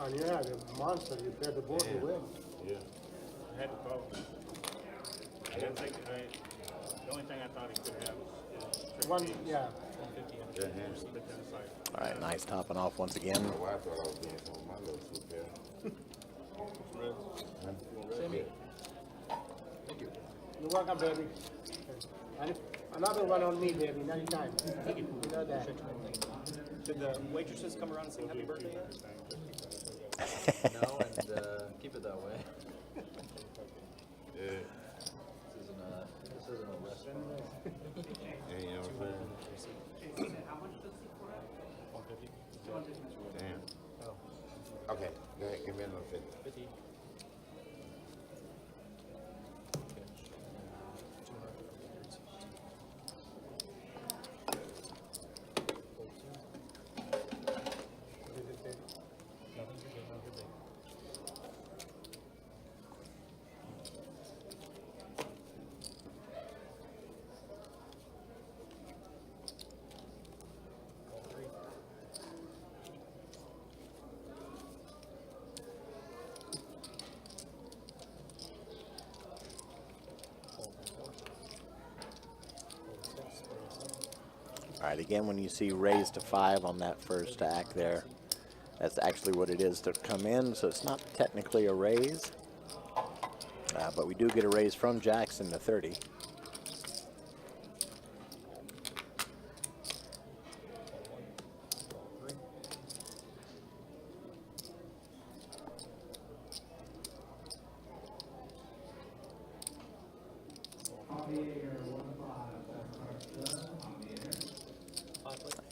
And yeah, the monster, you bet the board, you win. Yeah. I had to call. I didn't think the only thing I thought he could have was One, yeah. All right, nice topping off once again. My wife thought I was doing some of my little soup there. You're welcome, baby. And another one on me, baby, anytime. You know that. Did the waitresses come around and sing happy birthday yet? No, and keep it that way. Yeah. This isn't a restaurant. Yeah, you know what I'm saying? Damn. Okay, go ahead, give me another 50. right, again, when you see raise to 5 on that first stack there, that's actually what it is to come in, so it's not technically a raise. But we do get a raise from Jackson to 30.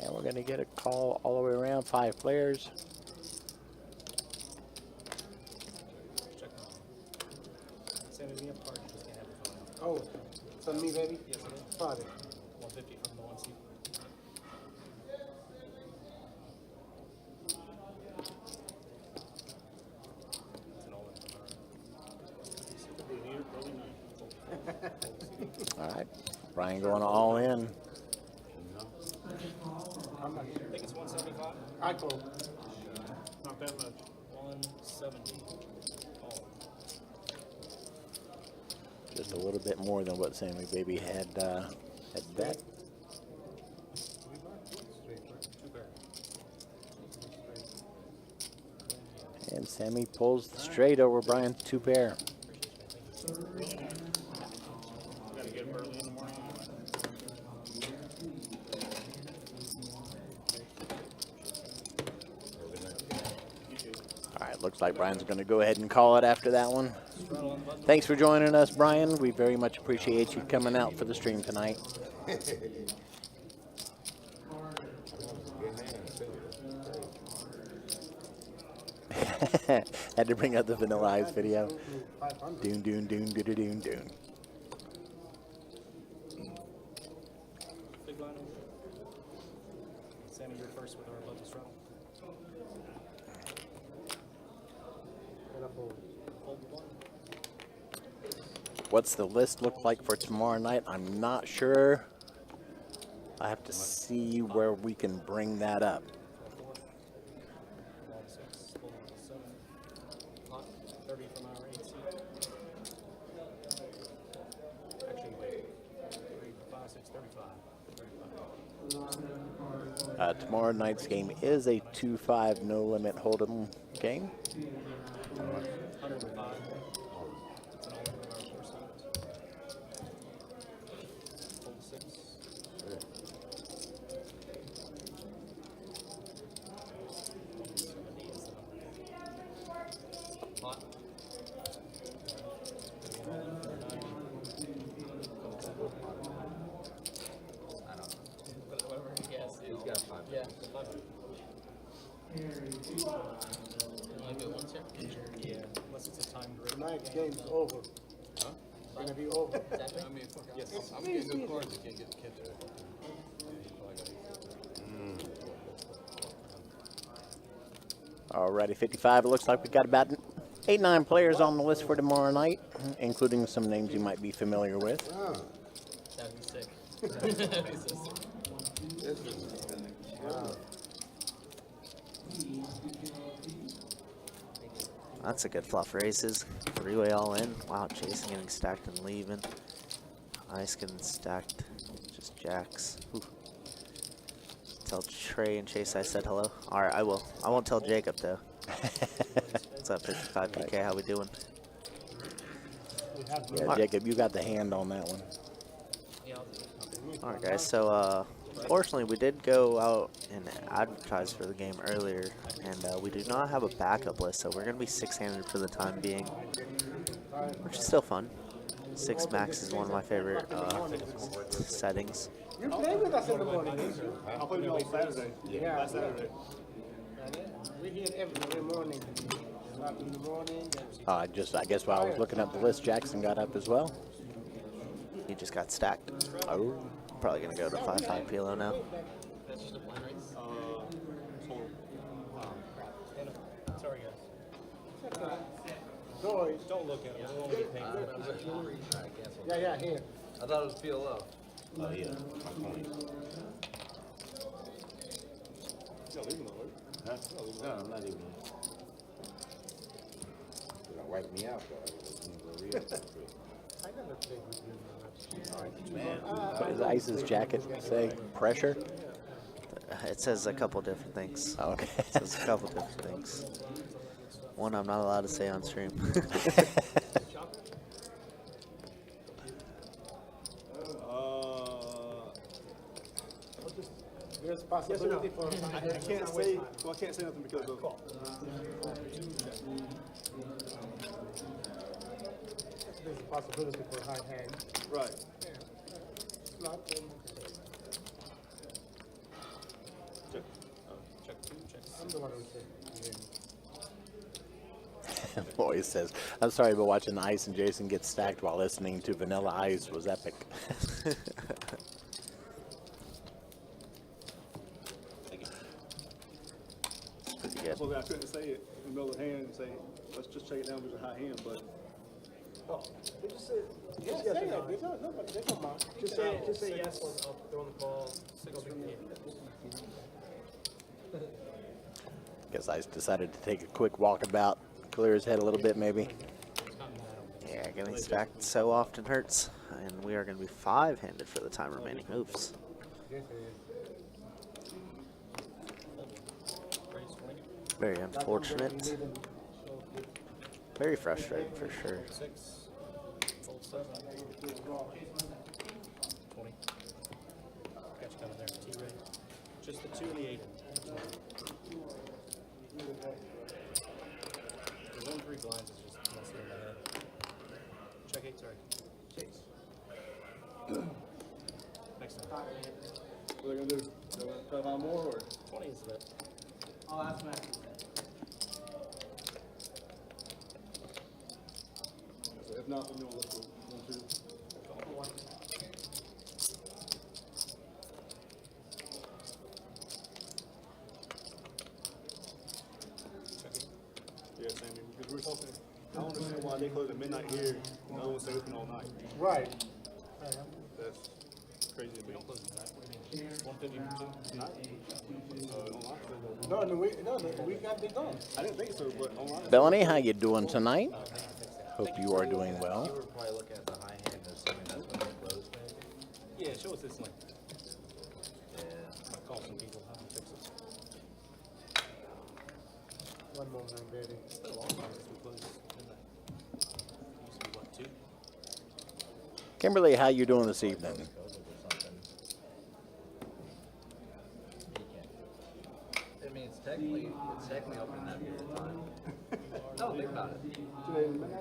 And we're going to get a call all the way around, 5 players. Oh, it's on me, baby? Yes, it is. Father. 150 from the 1 seat. It's an all-in from All right, Brian going all in. How much? I think it's 175. I go. Not that much. 170. Just a little bit more than what Sammy Baby had bet. And Sammy pulls the straight over Brian, 2 pair. Gotta get up early in the morning. All right, looks like Brian's going to go ahead and call it after that one. Thanks for joining us, Brian. We very much appreciate you coming out for the stream tonight. Had to bring up the Vanilla Ice video. 500. Doon, doon, doon, doon, doon, doon. Big line over there. Sammy, you're first with our budget straddle. Hold the one. What's the list look like for tomorrow night? I'm not sure. I have to see where we can bring that up. 6, 7. Hot. 30 from our 8 seat. Actually, wait. 3, 5, 6, 35. Tomorrow night's game is a 2-5 no limit hold'em game. 105. It's an all-in from our 4 seat. Hold 6. Hot. Whatever he gets. He's got 5. Yeah, 500. You only do it once here? Yeah, unless it's a timed rate. Tonight's game's over. Huh? It's gonna be over. I mean, fuck, yes, I'm getting good cards. You can't get the catch it. Alrighty, 55. It looks like we've got about 8, 9 players on the list for tomorrow night, including some names you might be familiar with. Ah, That'd be sick. That'd be so sick. This is wow. That's a good fluff. Raises. 3-way all in. Wow, Jason getting stacked and leaving. Ice getting stacked. Just jacks. Ooh. Tell Trey and Chase I said hello. Alright, I will. I won't tell Jacob though. What's up, 55 PK? How we doing? Yeah, Jacob, you got the hand on that one. Yeah, I'll do it. Alright guys, so fortunately we did go out and advertise for the game earlier, and we do not have a backup list, so we're going to be 6-handed for the time being, which is still fun. 6 max is one of my favorite settings. You play with us in the morning. I'll play with you on Saturday. Yeah. Last Saturday. We're here every morning. Start in the morning. I guess while I was looking up the list, Jackson got up as well. He just got stacked. Oh, Probably going to go to 5-5 PLO now. That's just a blind race. Total. Sorry, guys. Doors. Don't look at it. We'll only be paying for it. Yeah, here. I thought it was PLO. Oh, yeah, my point. You're leaving the loop. Huh? No, I'm not even. You're gonna wipe me out, though. I never played with you. Man, what does Ice's jacket say? Pressure? It says a couple different things. Okay. It says a couple different things. One I'm not allowed to say on stream. There's possibility for. I can't say. Well, I can't say nothing because of. There's a possibility for high hand. Right. Not, Check. I'm the one who said. Boy says, I'm sorry, but watching Ice and Jason get stacked while listening to Vanilla Ice was epic. Pretty good. Well, I couldn't say it in the middle of the hand and say, let's just check it down with a high hand, but. Oh, they just said, yeah, say that. They don't, nobody, they don't mind. Just say yes. I'll throw the ball 6 feet. Guess Ice decided to take a quick walkabout, clear his head a little bit maybe. Yeah, getting stacked so often hurts. And we are going to be 5-handed for the time remaining moves. Yes, it Very unfortunate. Very frustrating for sure. 6, fold 7, 20. Got you coming there. T ready. Just the 2 and the 8. The 1-3 blinds is just messing in my head. Check 8, sorry. Chase. Next time. What are they gonna do? They gonna cut on more or? 20 is the bet. I'll ask Matt. So if not, then we'll look for 1, 2. Yeah, Sammy, because we're talking. I don't understand why they close at midnight here. No one stay open all night. Right. That's crazy to me. Don't close the night. What do you mean? 150 for 2? Not online. No, the week got they gone. I didn't think so, but online. Bellany, how you doing tonight? Hope you are doing You well. were probably looking at the high hand, assuming that's when they close, maybe? Yeah, show us this link. Yeah. I'll call some people, have them fix it. One more man, baby. It's been a long time since we closed midnight. Used to be, what, 2? Kimberly, how you doing this evening? I mean, it's technically open that period of time. No, think about it.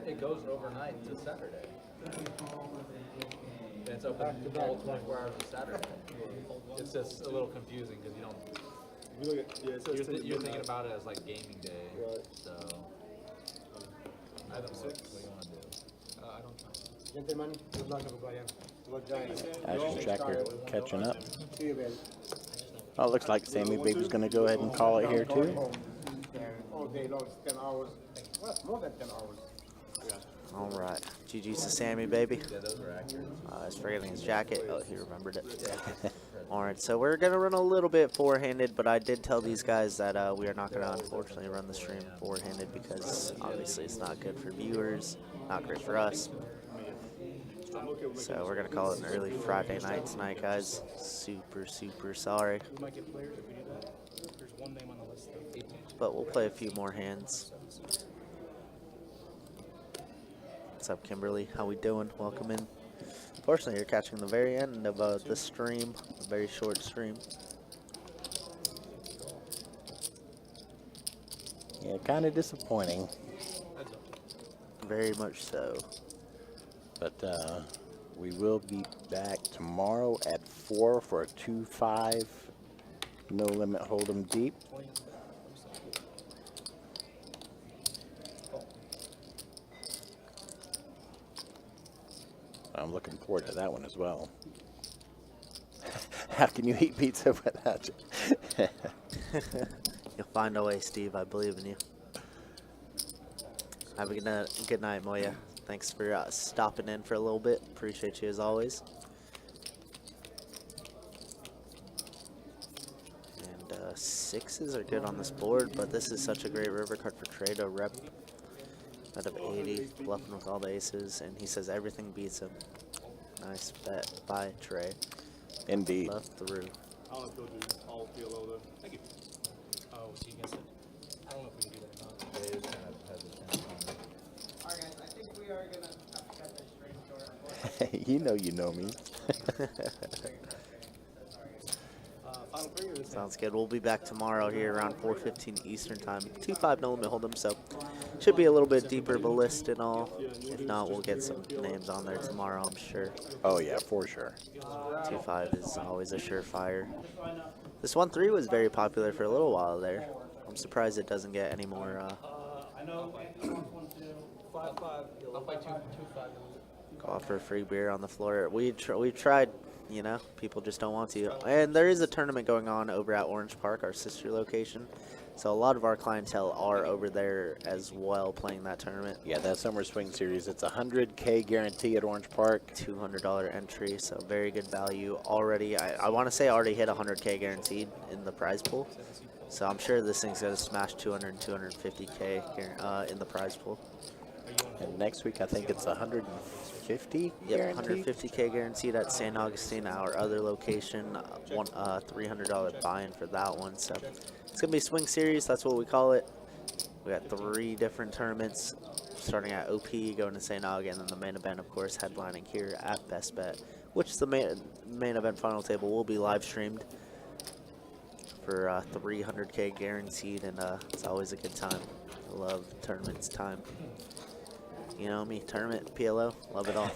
It goes overnight to Saturday. And it's open all 24 hours of Saturday. It's just a little confusing because you don't. If you look at, yeah, it says 10 to You're thinking midnight. about it as like gaming day. Right. So. I don't know. What do you want to do? I don't know. Gentlemen, good luck, everybody. Ashes Jacker catching up. See you, baby. Oh, it looks like Sammy Baby's going to go ahead and call it here too. All day long, 10 hours. Well, more than 10 hours. All right. GG's to Sammy, baby. Yeah, those are accurate. He's forgetting his jacket. Oh, he remembered it. All right, so we're going to run a little bit four-handed, but I did tell these guys that we are not going to, unfortunately, run the stream four-handed because, obviously, it's not good for viewers, not great for us. So we're going to call it an early Friday night tonight, guys. Super, super sorry. We might get players if we do that. There's one name on the list. 18. But we'll play a few more hands. What's up, Kimberly? How we doing? Welcome in. Unfortunately, you're catching the very end of this stream, a very short stream. Yeah, kind of disappointing. Very much so. But we will be back tomorrow at 4 for a 2-5 no limit hold'em deep. I'm looking forward to that one as well. How can you eat pizza without you? You'll find a way, Steve. I believe in you. Have a good night, Moya. Thanks for stopping in for a little bit. Appreciate you as always. And sixes are good on this board, but this is such a great river card for Trey to rep out of 80, bluffing with all the aces, and he says everything beats him. Nice bet by Trey. Indeed. Left through. I don't know if they'll do all PLO though. Thank you. Oh, was he against it? I don't know if we can do that or not. Yeah, he was kind of hesitant on it. Alright guys, I think we are gonna have to cut this straight short. You know me. Final three or this? Sounds good. We'll be back tomorrow here around 4:15 Eastern time. 2-5 no limit hold'em, so should be a little bit deeper of a list and all. If not, we'll get some names on there tomorrow, I'm sure. Oh yeah, for sure. 2-5 is always a surefire. This 1-3 was very popular for a little while there. I'm surprised it doesn't get any more. I know Anthony wants 1, 2, 5, 5. I'll fight 2, 5. Offer free beer on the floor. We've tried, you know, people just don't want to. And there is a tournament going on over at Orange Park, our sister location. So a lot of our clientele are over there as well playing that tournament. Yeah, that Summer Swing Series, it's $100K guarantee at Orange Park. $200 entry, so very good value already. I want to say already hit 100K guaranteed in the prize pool. So I'm sure this thing's going to smash 200 and 250K in the prize pool. And next week, I think it's 150 Yep, guaranteed. 150K guaranteed at St. Augustine, our other location. $300 buy-in for that one. So it's gonna be Swing Series. That's what we call it. We got 3 different tournaments, starting at OP, going to St. Aug, and then the main event, of course, headlining here at Best Bet, which is the main event final table will be live streamed for 300K guaranteed, and it's always a good time. I love tournaments time. You know me, tournament, PLO, love it all.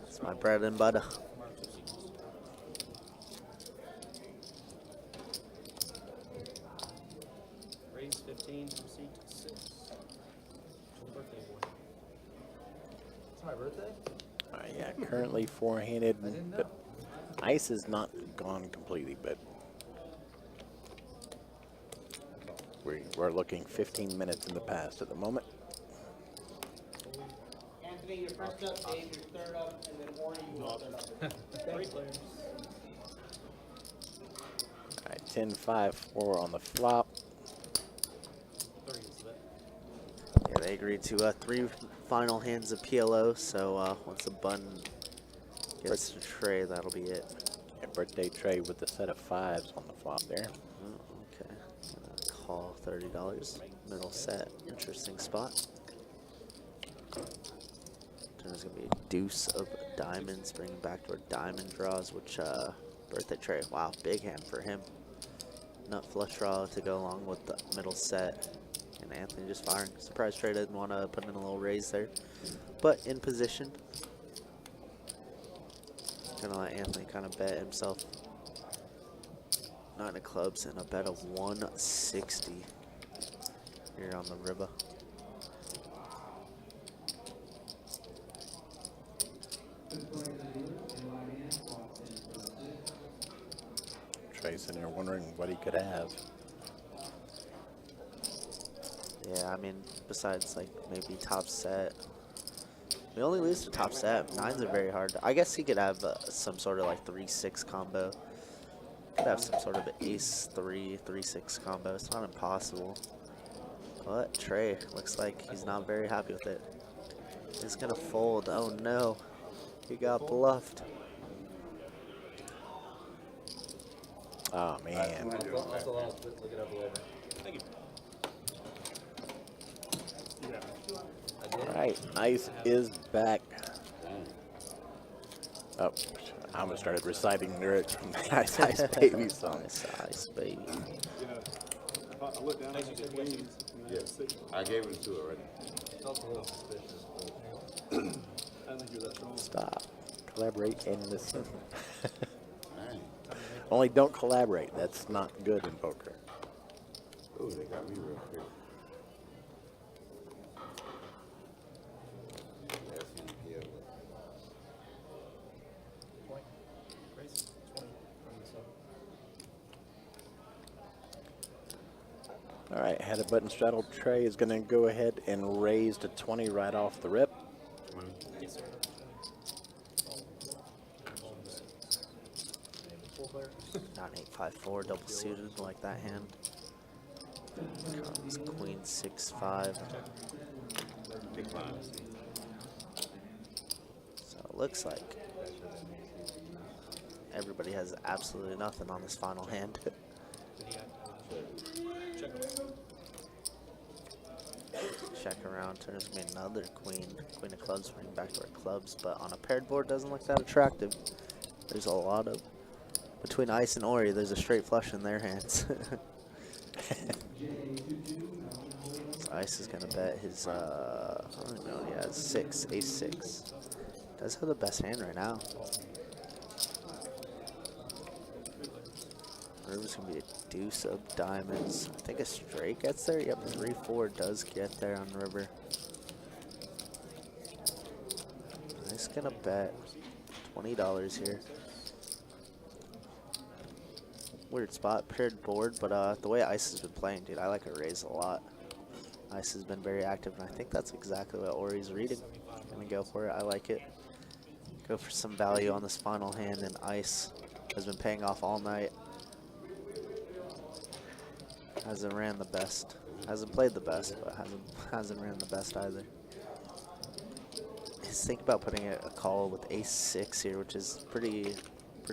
It's my bread and butter. Raise 15 from seat 6. Birthday boy. It's my birthday? Yeah, currently four-handed, I didn't know. but ice is not gone completely, but we're looking 15 minutes in the past at the moment. Anthony, you're first up, Dave, you're third up, and then Orny, you're third up. Great players. All right, 10, 5, 4 on the flop. 3 is that. Yeah, they agreed to 3 final hands of PLO, so once the button gets to tray, that'll be it. Yeah, birthday tray with the set of 5s on the flop there. Oh, okay. Call $30. Middle set, interesting spot. There's gonna be a deuce of diamonds, bringing back to our diamond draws, which birthday tray. Wow, big hand for him. Nut flush draw to go along with the middle set, and Anthony just firing. Surprise tray didn't want to put in a little raise there, but in position. Gonna let Anthony kind of bet himself. 9 of clubs and a bet of 160 here on the river. Trey's in there wondering what he could have. Yeah, I mean, besides like maybe top set. We only lose to top set. 9s are very hard. I guess he could have some sort of like 3-6 combo. Could have some sort of ace-3, 3-6 combo. It's not impossible. But Trey looks like he's not very happy with it. He's gonna fold. Oh no, he got bluffed. Oh man. That's a lot. Look it up a little bit. Thank you. I did. All right, ice is back. Oh, I almost started reciting lyrics from the Ice Ice Baby song. Ice baby. Yeah. I looked down at the queens. Yes, I gave it to her already. Felt a little suspicious. I didn't think you were that strong. Stop. Collaborate and listen. Dang. Only don't collaborate. That's not good in poker. Ooh, they got me real quick. That's in here. Point. Raise 20 from the sub. All right, had a button straddle. Trey is going to go ahead and raise to 20 right off the rip. Yes, sir. Full player. 9-8-5-4 double suited like that hand. Comes queen 6-5. Big lines. So it looks like Everybody has absolutely nothing on this final hand. Check around, turns me another queen. Queen of clubs, bring back to our clubs, but on a paired board doesn't look that attractive. There's a lot of, between Ice and Ori, there's a straight flush in their hands. So Ice is gonna bet his, I don't know, he has 6, ace 6. Does have the best hand right now. River's gonna be a deuce of diamonds. I think a straight gets there. Yep, 3-4 does get there on river. Ice gonna bet $20 here. Weird spot, paired board, but the way Ice has been playing, dude, I like a raise a lot. Ice has been very active, and I think that's exactly what Ori's reading. Gonna go for it. I like it. Go for some value on this final hand, and Ice has been paying off all night. Hasn't ran the best. Hasn't played the best, but hasn't ran the best either. Just think about putting a call with ace 6 here, which is pretty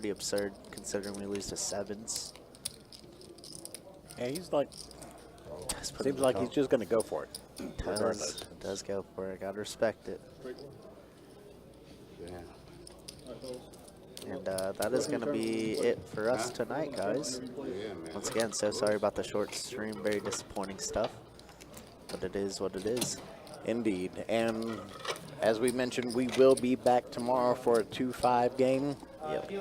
absurd considering we lose to 7s. Yeah, he's like, seems like he's just going to go for it. Does go for it. Gotta respect it. Yeah. And that is going to be it for us tonight, guys. Yeah, man. Once again, so sorry about the short stream. Very disappointing stuff. But it is what it is. Indeed. And as we mentioned, we will be back tomorrow for a 2-5 game. Yep.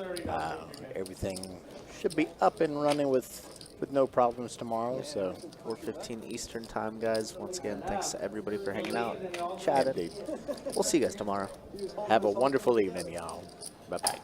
Everything should be up and running with no problems tomorrow. So 4:15 Eastern time, guys. Once again, thanks to everybody for hanging out, chatting. Indeed. We'll see you guys tomorrow. Have a wonderful evening, y'all. Bye-bye.